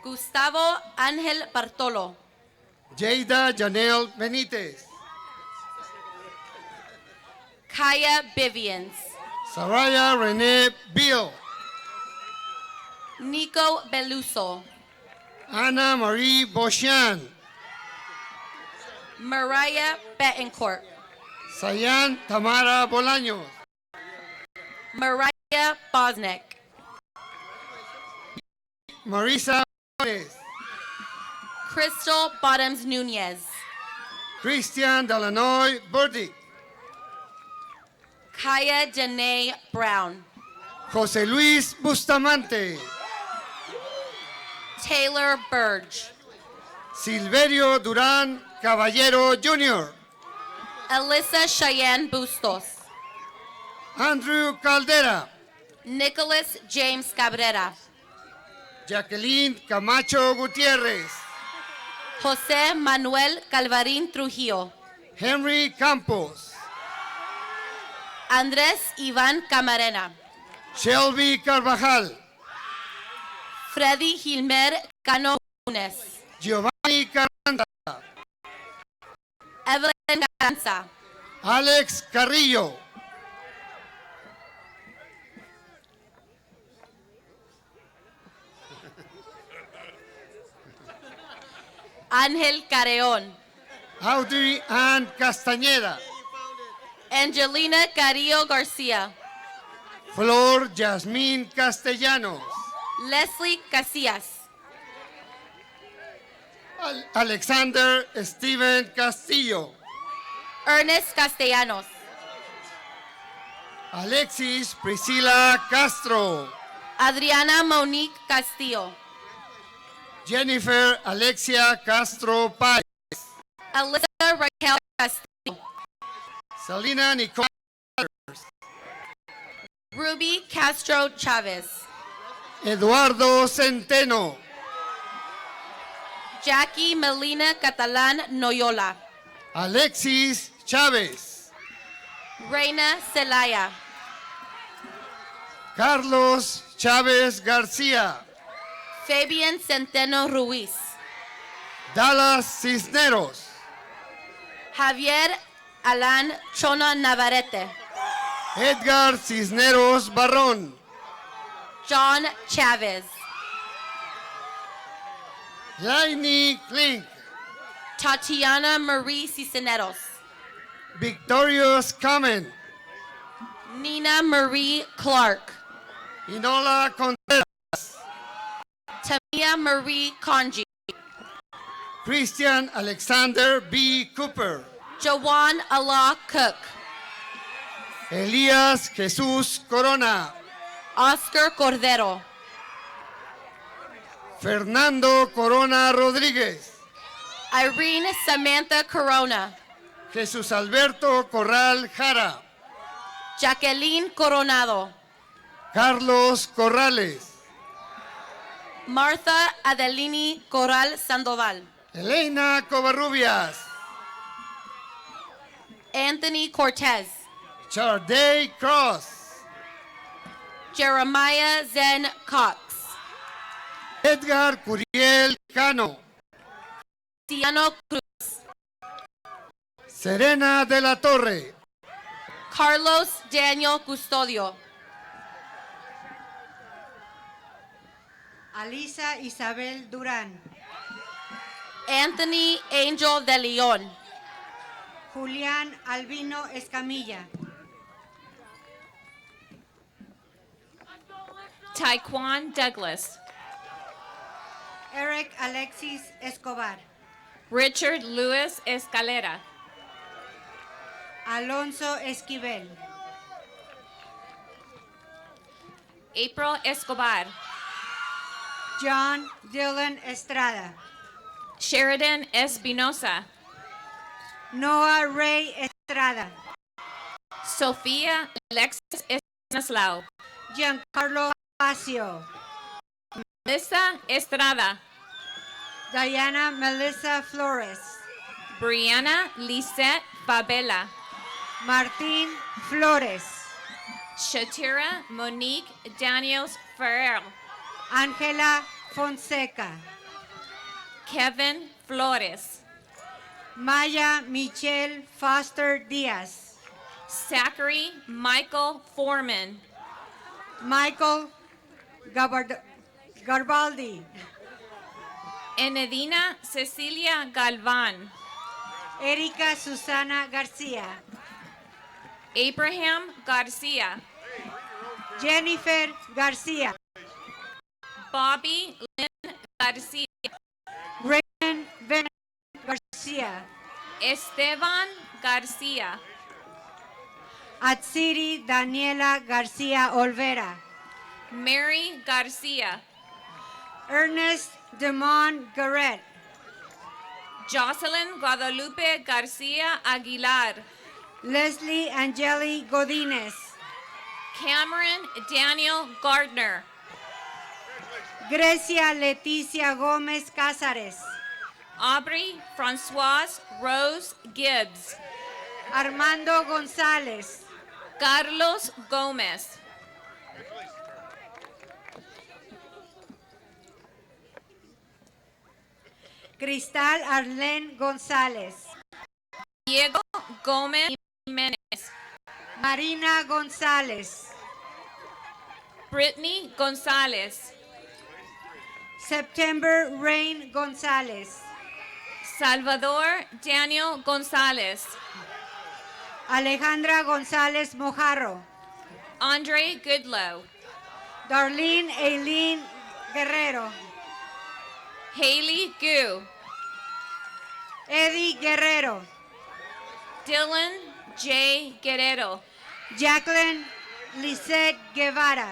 Gustavo Ángel Bartolo. Jada Janelle Benitez. Kaya Bivians. Saraya Renee Beal. Nico Beluso. Ana Marie Boshan. Mariah Betancourt. Sayan Tamara Bolaños. Mariah Bosnick. Marisa Juárez. Crystal Bottoms Nunez. Christian Delanoy Burdick. Kaya Danae Brown. José Luis Bustamante. Taylor Burge. Silverio Durán Caballero Jr. Alyssa Cheyenne Bustos. Andrew Caldera. Nicholas James Cabrera. Jacqueline Camacho Gutiérrez. José Manuel Calvarín Trujillo. Henry Campos. Andrés Iván Camarena. Shelby Carvajal. Freddy Gilmer Cano Funes. Giovanni Carranza. Evelyn Ganza. Alex Carrillo. Ángel Careón. Audrey Ann Castañeda. Angelina Carillo García. Flor Yasmín Castellanos. Leslie Casillas. Alexander Steven Castillo. Ernest Castellanos. Alexis Priscila Castro. Adriana Monique Castillo. Jennifer Alexia Castro Páez. Alyssa Raquel Castillo. Selena Nicole. Ruby Castro Chavez. Eduardo Centeno. Jackie Melina Catalán Noyola. Alexis Chávez. Reina Celaya. Carlos Chávez García. Fabian Centeno Ruiz. Dallas Cisneros. Javier Alan Chona Navarrete. Edgar Cisneros Barrón. John Chavez. Lainey Klink. Tatiana Marie Cisneros. Victorious Kamen. Nina Marie Clark. Inola Contreras. Tamia Marie Conji. Christian Alexander B. Cooper. Jawan Allah Cook. Elías Jesús Corona. Oscar Cordero. Fernando Corona Rodríguez. Irene Samantha Corona. Jesús Alberto Corral Jara. Jacqueline Coronado. Carlos Corrales. Martha Adelini Corral Sandoval. Elena Covarrubias. Anthony Cortez. Charday Cross. Jeremiah Zen Cox. Edgar Curiel Cano. Tiano Cruz. Serena de la Torre. Carlos Daniel Custodio. Alisa Isabel Durán. Anthony Angel de Leon. Julián Albino Escamilla. Taekwon Douglas. Eric Alexis Escobar. Richard Luis Escalera. Alonso Esquivel. April Escobar. John Dylan Estrada. Sheridan Espinosa. Noah Ray Estrada. Sofia Alexis Estanislao. Giancarlo Facio. Melissa Estrada. Diana Melissa Flores. Brianna Lisette Fabela. Martín Flores. Shatira Monique Daniels Ferrer. Ángela Fonseca. Kevin Flores. Maya Michelle Foster Diaz. Zachary Michael Foreman. Michael Garbaldi. Enedina Cecilia Galvan. Erika Susana García. Abraham Garcia. Jennifer García. Bobby Lynn Garcia. Raymond Ben García. Esteban Garcia. Atsiri Daniela García Olvera. Mary Garcia. Ernest Demond Garrett. Jocelyn Guadalupe Garcia Aguilar. Leslie Angeli Godínez. Cameron Daniel Gardner. Grecia Leticia Gómez Cázares. Aubrey Francoise Rose Gibbs. Armando González. Carlos Gomez. Cristal Arlene González. Diego Gómez Jiménez. Marina González. Brittany González. September Rain González. Salvador Daniel González. Alejandra González Mojarro. Andre Goodlow. Darlene Eileen Guerrero. Haley Gu. Eddie Guerrero. Dylan J. Guerrero. Jacqueline Lisette Guevara.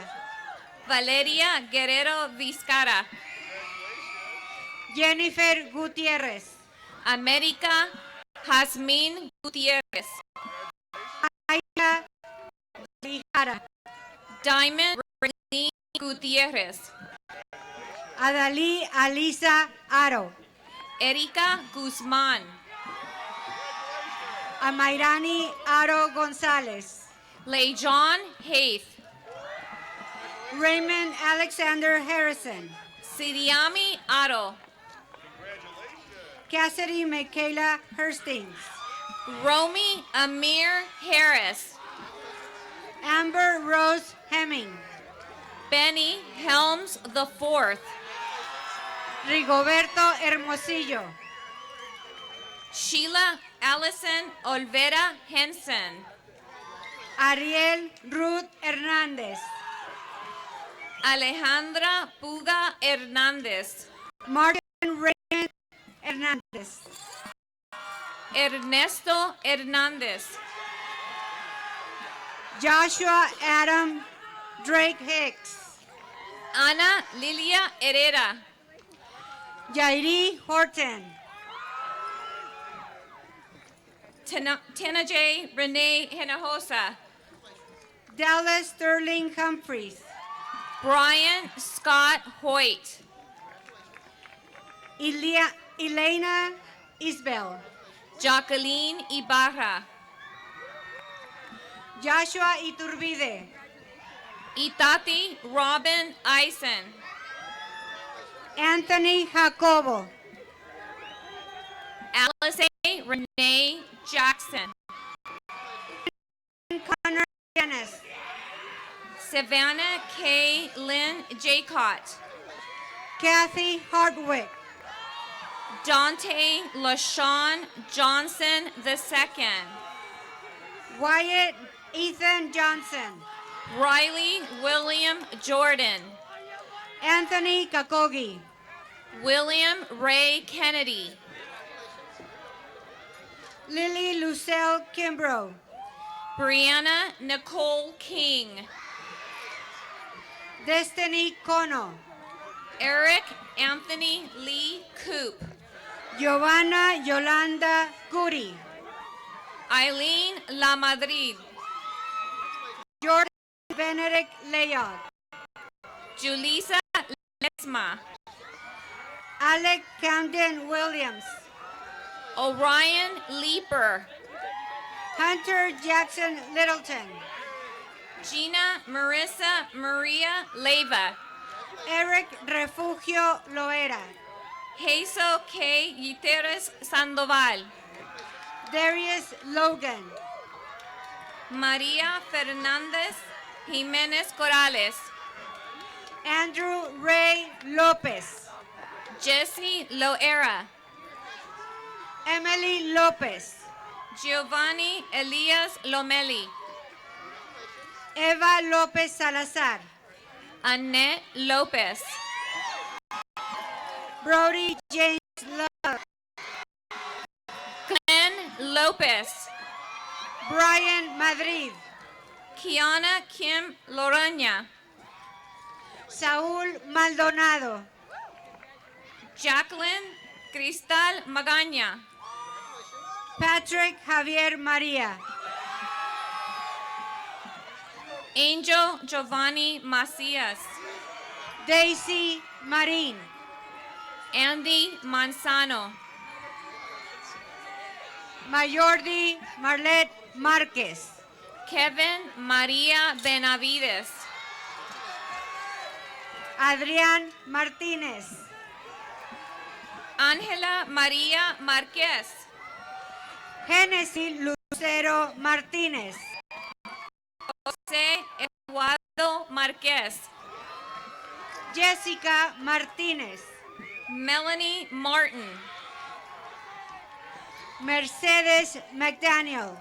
Valeria Guerrero Vizcara. Jennifer Gutiérrez. América Jazmín Gutiérrez. Aida Lijara. Diamond Renee Gutiérrez. Adalí Alisa Aro. Erika Guzmán. Amairani Aro González. Lejon Haith. Raymond Alexander Harrison. Siriami Aro. Cassidy Michaela Hurstings. Romy Amir Harris. Amber Rose Hemming. Benny Helms IV. Rigoberto Hermosillo. Sheila Allison Olvera Henson. Ariel Ruth Hernández. Alejandra Puga Hernández. Martin Raymond Hernández. Ernesto Hernández. Joshua Adam Drake Hicks. Ana Lilia Herrera. Jairi Horton. Tina J. Renee Hinojosa. Dallas Sterling Humphreys. Brian Scott Hoyt. Elena Isbel. Jacqueline Ibarra. Joshua Iturbide. Itati Robin Eisen. Anthony Jacobo. Alice A. Renee Jackson. Connor Dennis. Savannah K. Lynn Jaycott. Kathy Hardwick. Dante LaShawn Johnson II. Wyatt Ethan Johnson. Riley William Jordan. Anthony Kakogi. William Ray Kennedy. Lily Lucille Kimbrough. Brianna Nicole King. Destiny Kono. Eric Anthony Lee Coop. Giovanna Yolanda Guri. Eileen La Madrid. Jordan Benedict Layog. Julissa Lesma. Alec Camden Williams. Orion Leeper. Hunter Jackson Littleton. Gina Marissa Maria Leyva. Eric Refugio Loera. Hazel K. Guterres Sandoval. Darius Logan. Maria Fernandez Jimenez Corrales. Andrew Ray Lopez. Jesse Loera. Emily Lopez. Giovanni Elias Lomeli. Eva Lopez Salazar. Annette Lopez. Brody James Love. Glenn Lopez. Brian Madrid. Kiana Kim Loraña. Saúl Maldonado. Jacqueline Cristal Magaña. Patrick Javier María. Angel Giovanni Macias. Daisy Marín. Andy Manzano. Mayordi Marlet Márquez. Kevin María Benavides. Adrián Martínez. Ángela María Márquez. Genesis Lucero Martínez. José Eduardo Márquez. Jessica Martínez. Melanie Martin. Mercedes McDaniel.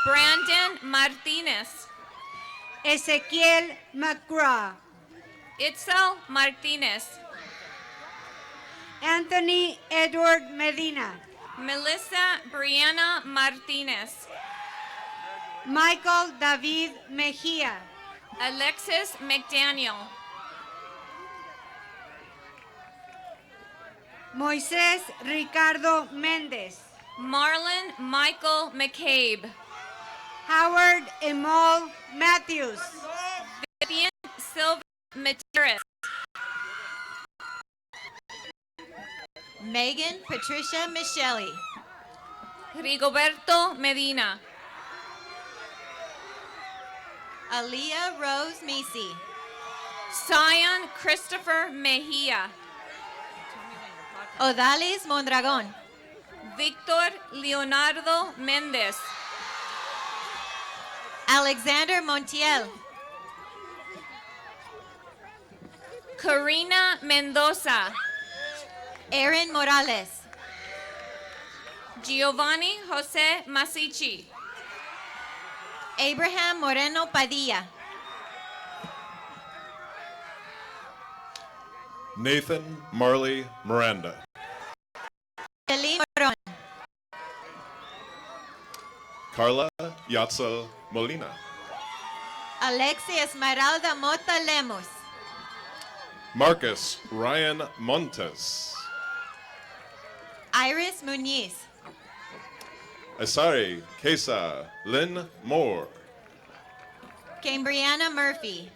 Brandon Martínez. Ezequiel McGraw. Itzel Martínez. Anthony Edward Medina. Melissa Brianna Martínez. Michael David Mejía. Alexis McDaniel. Moisés Ricardo Méndez. Marlon Michael McCabe. Howard Emol Matthews. Vivian Silva Materis. Megan Patricia Micheli. Rigoberto Medina. Aaliyah Rose Misi. Sion Christopher Mejia. Odalis Mondragon. Victor Leonardo Méndez. Alexander Montiel. Karina Mendoza. Aaron Morales. Giovanni Jose Masichi. Abraham Moreno Padilla. Nathan Marley Miranda. Celine Moron. Carla Yatzel Molina. Alexi Esmeralda Mota Lemus. Marcus Ryan Montes. Iris Muniz. Asari Kesa Lynn Moore. Cambriana Murphy.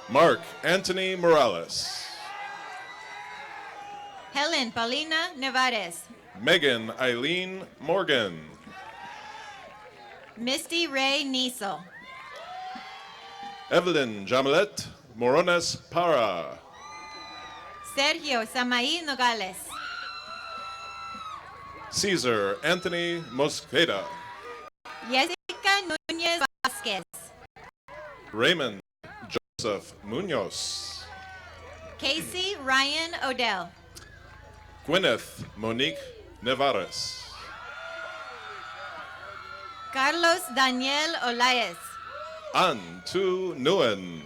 Mark Anthony Morales. Helen Paulina Nevarez. Megan Eileen Morgan. Misty Ray Niso. Evelyn Jamalet Morones Para. Sergio Samaí Nogales. Caesar Anthony Mosqueda. Jessica Núñez Vázquez. Raymond Joseph Munoz. Casey Ryan Odell. Gwyneth Monique Nevares. Carlos Daniel Olaez. Antu Nguyen.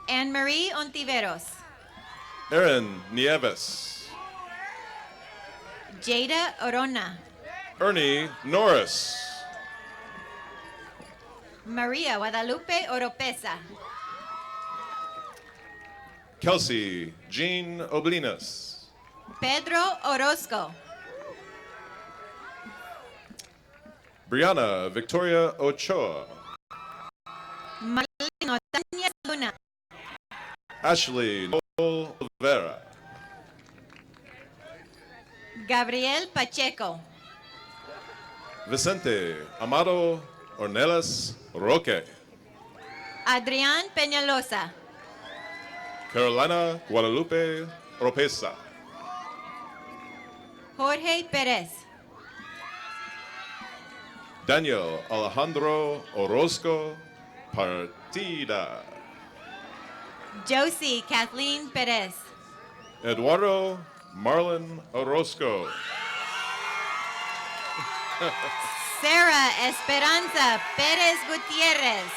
Anne Marie Ontiveros. Erin Nieves. Jada Orona. Ernie Norris. Maria Guadalupe Oropesa. Kelsey Jean Oblinas. Pedro Orozco. Brianna Victoria Ochoa. Marlene Otania Luna. Ashley Noel Olvera. Gabriel Pacheco. Vicente Amado Ornelas Roque. Adrián Peñalosa. Carolina Guadalupe Oropesa. Jorge Perez. Daniel Alejandro Orozco Partida. Josie Kathleen Perez. Eduardo Marlon Orozco. Sarah Esperanza Pérez Gutierrez.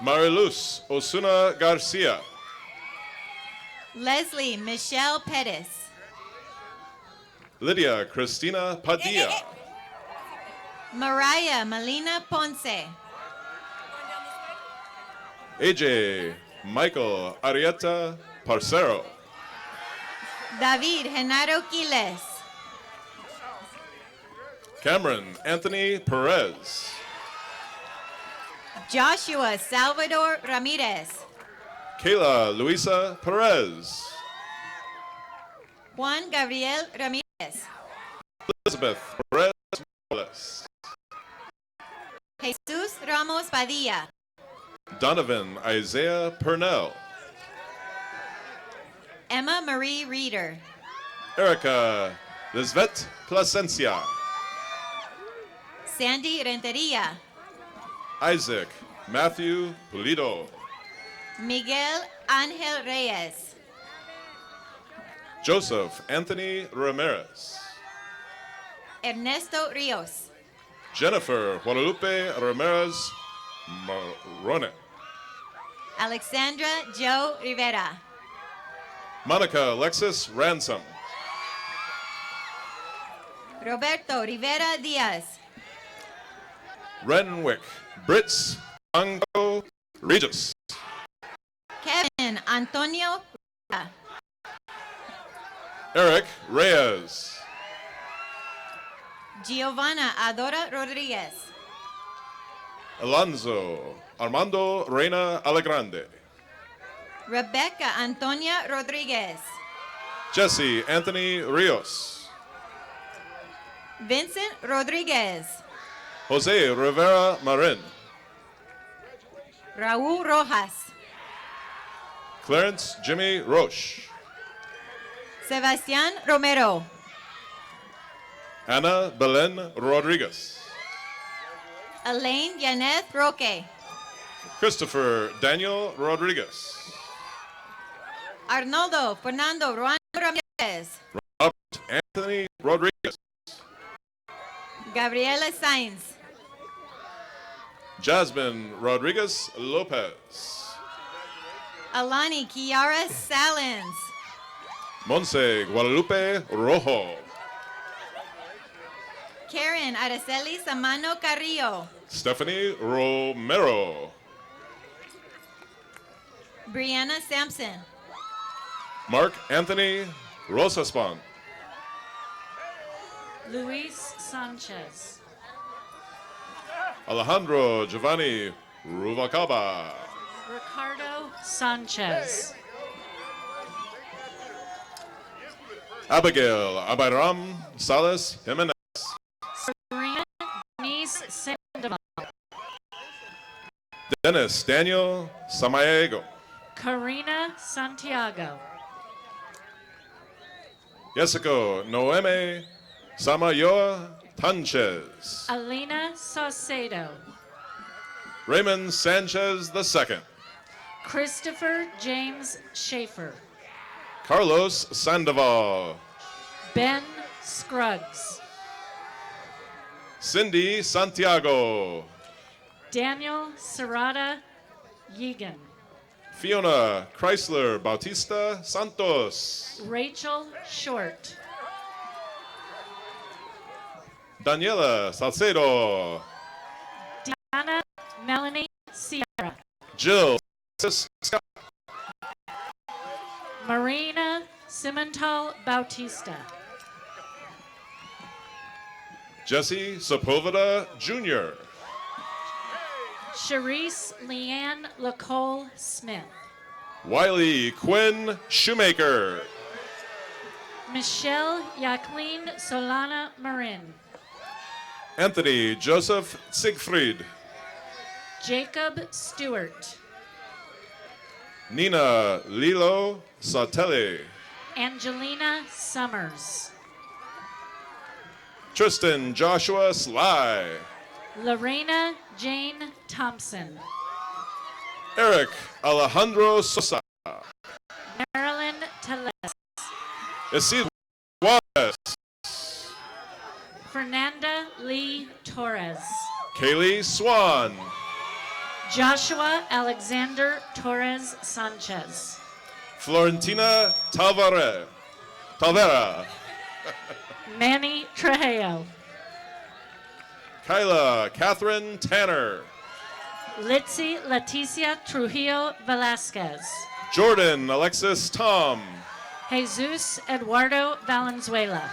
Mariluz Osuna Garcia. Leslie Michelle Pettis. Lydia Cristina Padilla. Mariah Melina Ponce. AJ Michael Arieta Parcero. David Genaro Quiles. Cameron Anthony Perez. Joshua Salvador Ramirez. Kayla Luisa Perez. Juan Gabriel Ramirez. Elizabeth Perez Morales. Jesus Ramos Padilla. Donovan Isaiah Purnell. Emma Marie Reeder. Erica Lisbeth Plasencia. Sandy Renteria. Isaac Matthew Pulido. Miguel Ángel Reyes. Joseph Anthony Ramirez. Ernesto Rios. Jennifer Guadalupe Ramirez Marone. Alexandra Joe Rivera. Monica Alexis Ransom. Roberto Rivera Diaz. Renwick Brits Ango Regis. Kevin Antonio Rivera. Eric Reyes. Giovanna Adora Rodriguez. Alonso Armando Reina Alegrande. Rebecca Antonia Rodriguez. Jesse Anthony Rios. Vincent Rodriguez. Jose Rivera Marin. Raúl Rojas. Clarence Jimmy Roche. Sebastián Romero. Ana Belen Rodriguez. Elaine Yaneth Roque. Christopher Daniel Rodriguez. Arnoldo Fernando Ruan Ramirez. Robert Anthony Rodriguez. Gabriela Sainz. Jasmine Rodriguez Lopez. Alani Kiara Salins. Monse Guadalupe Rojo. Karen Araceli Samano Carrillo. Stephanie Romero. Brianna Sampson. Mark Anthony Rosaspan. Luis Sanchez. Alejandro Giovanni Ruvalcaba. Ricardo Sanchez. Abigail Abayram Salas Jimenez. Serena Denise Sandoval. Dennis Daniel Samaego. Karina Santiago. Jessica Noeme Samayoa Tanchez. Alina Saucedo. Raymond Sanchez II. Christopher James Schaefer. Carlos Sandoval. Ben Scruggs. Cindy Santiago. Daniel Serrata Yegan. Fiona Chrysler Bautista Santos. Rachel Short. Daniela Salcedo. Diana Melanie Sierra. Jill Scott. Marina Cimental Bautista. Jesse Sepulveda Jr. Charisse Leanne Lacole Smith. Wiley Quinn Shoemaker. Michelle Jacqueline Solana Marin. Anthony Joseph Siegfried. Jacob Stewart. Nina Lilo Satelli. Angelina Summers. Tristan Joshua Sly. Lorena Jane Thompson. Eric Alejandro Sosa. Marilyn Teles. Isidro Juarez. Fernanda Lee Torres. Kaylee Swan. Joshua Alexander Torres Sanchez. Florentina Talvera. Manny Trujillo. Kyla Catherine Tanner. Litzy Leticia Trujillo Velasquez. Jordan Alexis Tom. Jesus Eduardo Valenzuela.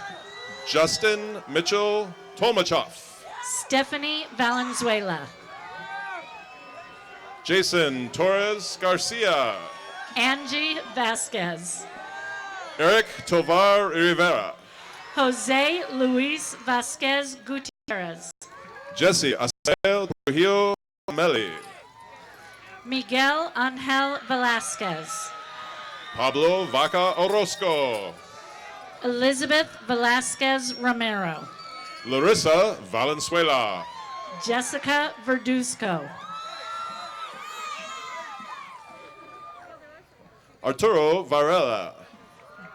Justin Mitchell Tolmachov. Stephanie Valenzuela. Jason Torres Garcia. Angie Vasquez. Eric Tovar Rivera. Jose Luis Vasquez Gutierrez. Jesse Acel Trujillo Meli. Miguel Angel Velasquez. Pablo Vaca Orozco. Elizabeth Velasquez Romero. Larissa Valenzuela. Jessica Verduzco. Arturo Varela.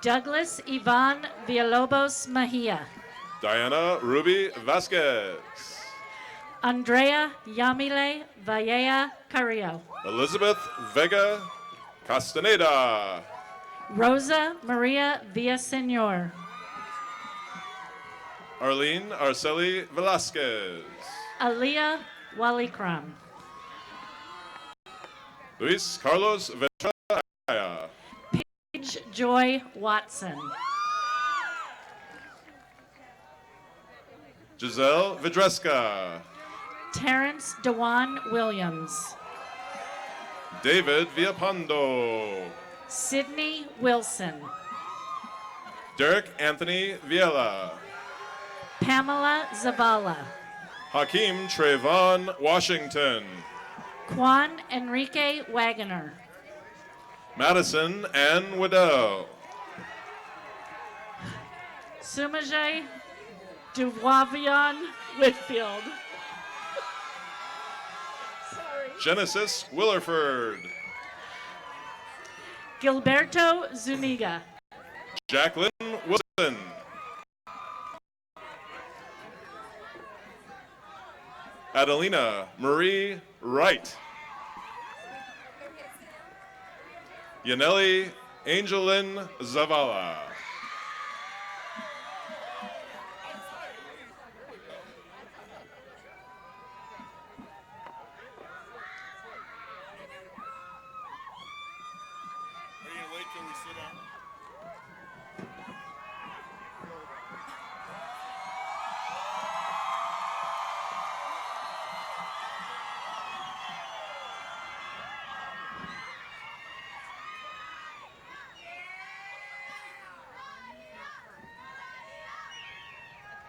Douglas Ivan Villalobos Mejia. Diana Ruby Vasquez. Andrea Yamile Valleja Carrillo. Elizabeth Vega Castaneda. Rosa Maria Villasenor. Arlene Arceli Velasquez. Aliyah Walikram. Luis Carlos Ventura. Paige Joy Watson. Giselle Vidreska. Terrence Dewan Williams. David Villapando. Sydney Wilson. Derek Anthony Viela. Pamela Zavala. Hakeem Trayvon Washington. Juan Enrique Wagoner. Madison Ann Waddell. Sumajay Duwavian Whitfield. Genesis Willerford. Gilberto Zuniga. Jacqueline Wilson. Adelina Marie Wright. Yaneli Angelin Zavala.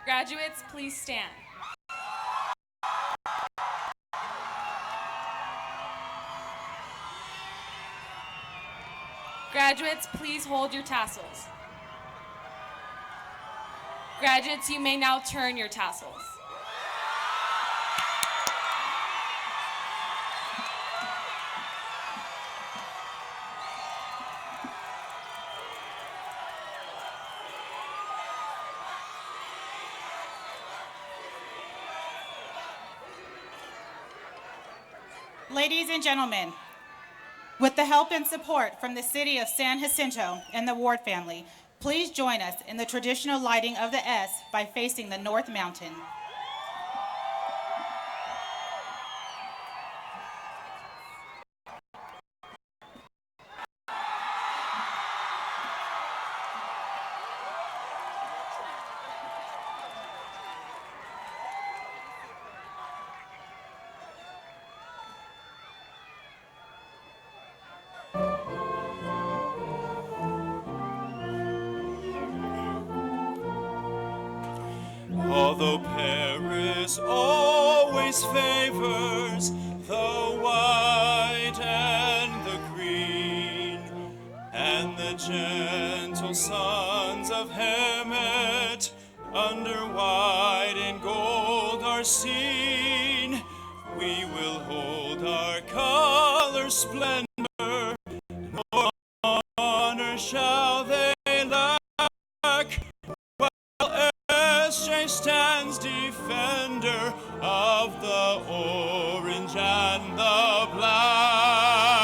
Graduates, please stand. Graduates, please hold your tassels. Graduates, you may now turn your tassels. Ladies and gentlemen, with the help and support from the City of San Jacinto and the Ward family, please join us in the traditional lighting of the S by facing the North Mountain. Although Paris always favors the white and the green, and the gentle sons of Hemet under white and gold are seen, we will hold our colors splendor, nor honor shall they lack, while SJ stands defender of the orange and the black.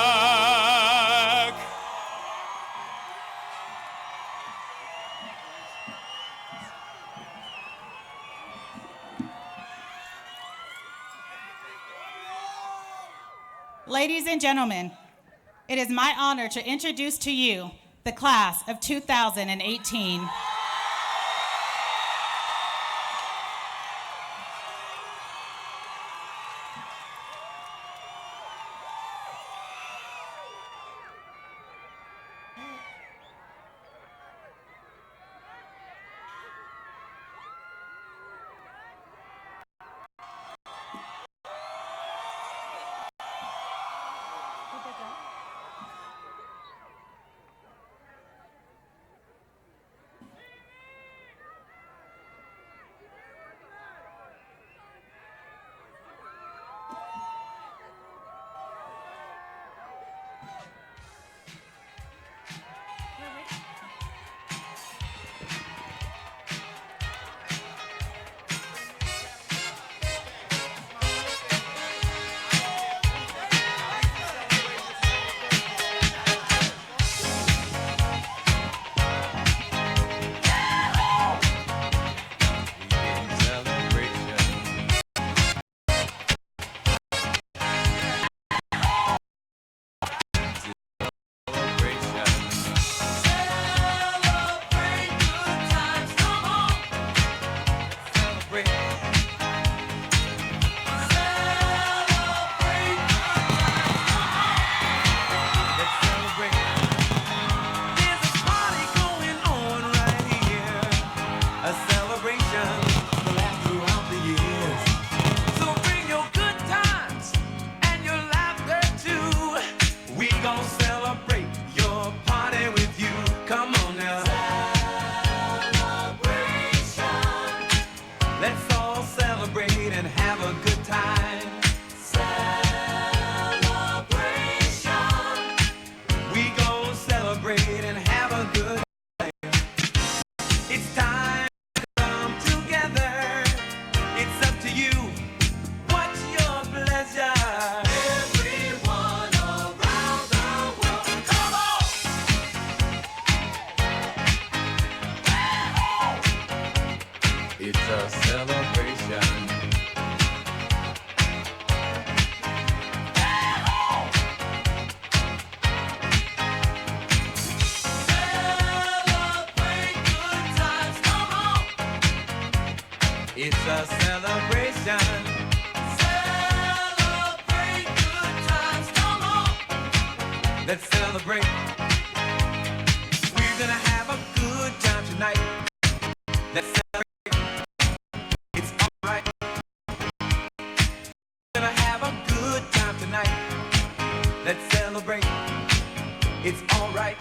Ladies and gentlemen, it is my honor to introduce to you the class of 2018. It's a celebration. Celebrate good times, come on. Let's celebrate. We're gonna have a good time tonight. Let's celebrate. It's alright. We're gonna have a good time tonight. Let's celebrate. It's alright.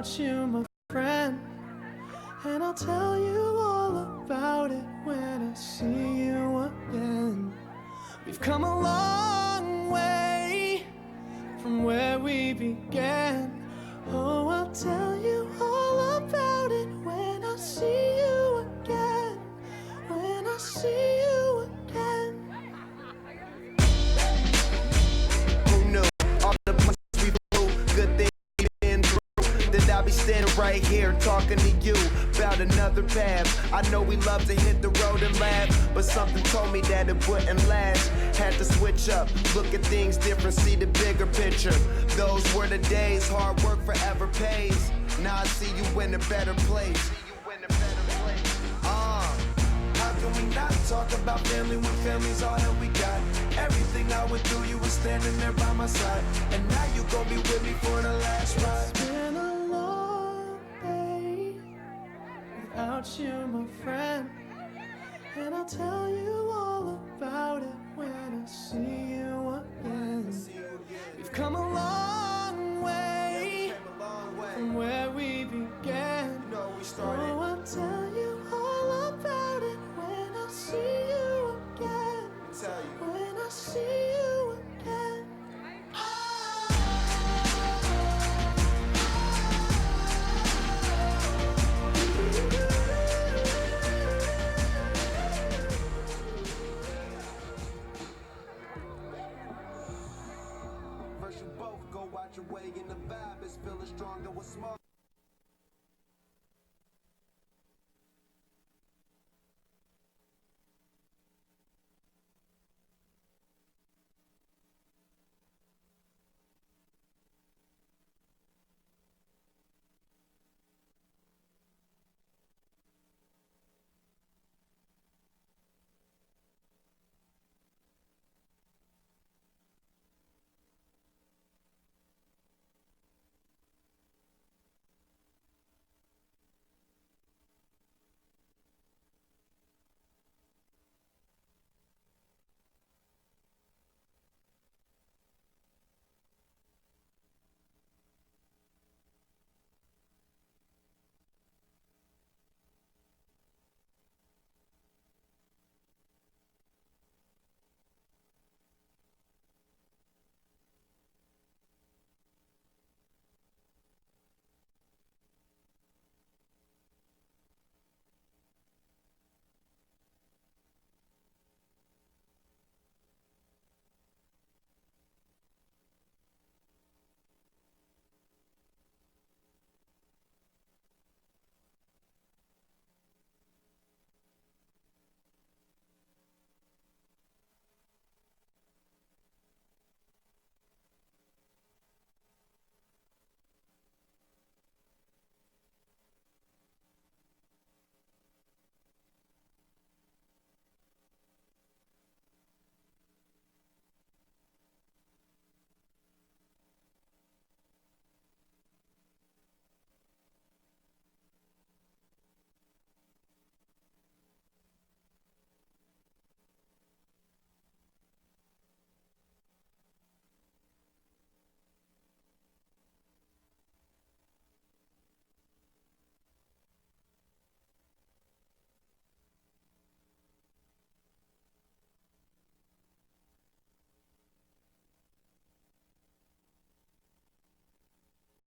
without you, my friend. And I'll tell you all about it when I see you again. We've come a long way from where we began. Oh, I'll tell you all about it when I see you again. When I see you again. Who knew all the places we flew, good things we've been through, that I'll be standing right here talking to you about another path. I know we love to hit the road and laugh, but something told me that it wouldn't last. Had to switch up, look at things different, see the bigger picture. Those were the days, hard work forever pays. Now I see you in a better place. How can we not talk about family when family's all that we got? Everything I went through, you were standing there by my side, and now you gon' be with me for the last ride. It's been a long day without you, my friend. And I'll tell you all about it when I see you again. We've come a long way from where we began. Oh, I'll tell you all about it when I see you again. When I see you again. First you both go out your way and the vibe is feeling strong and what's smart.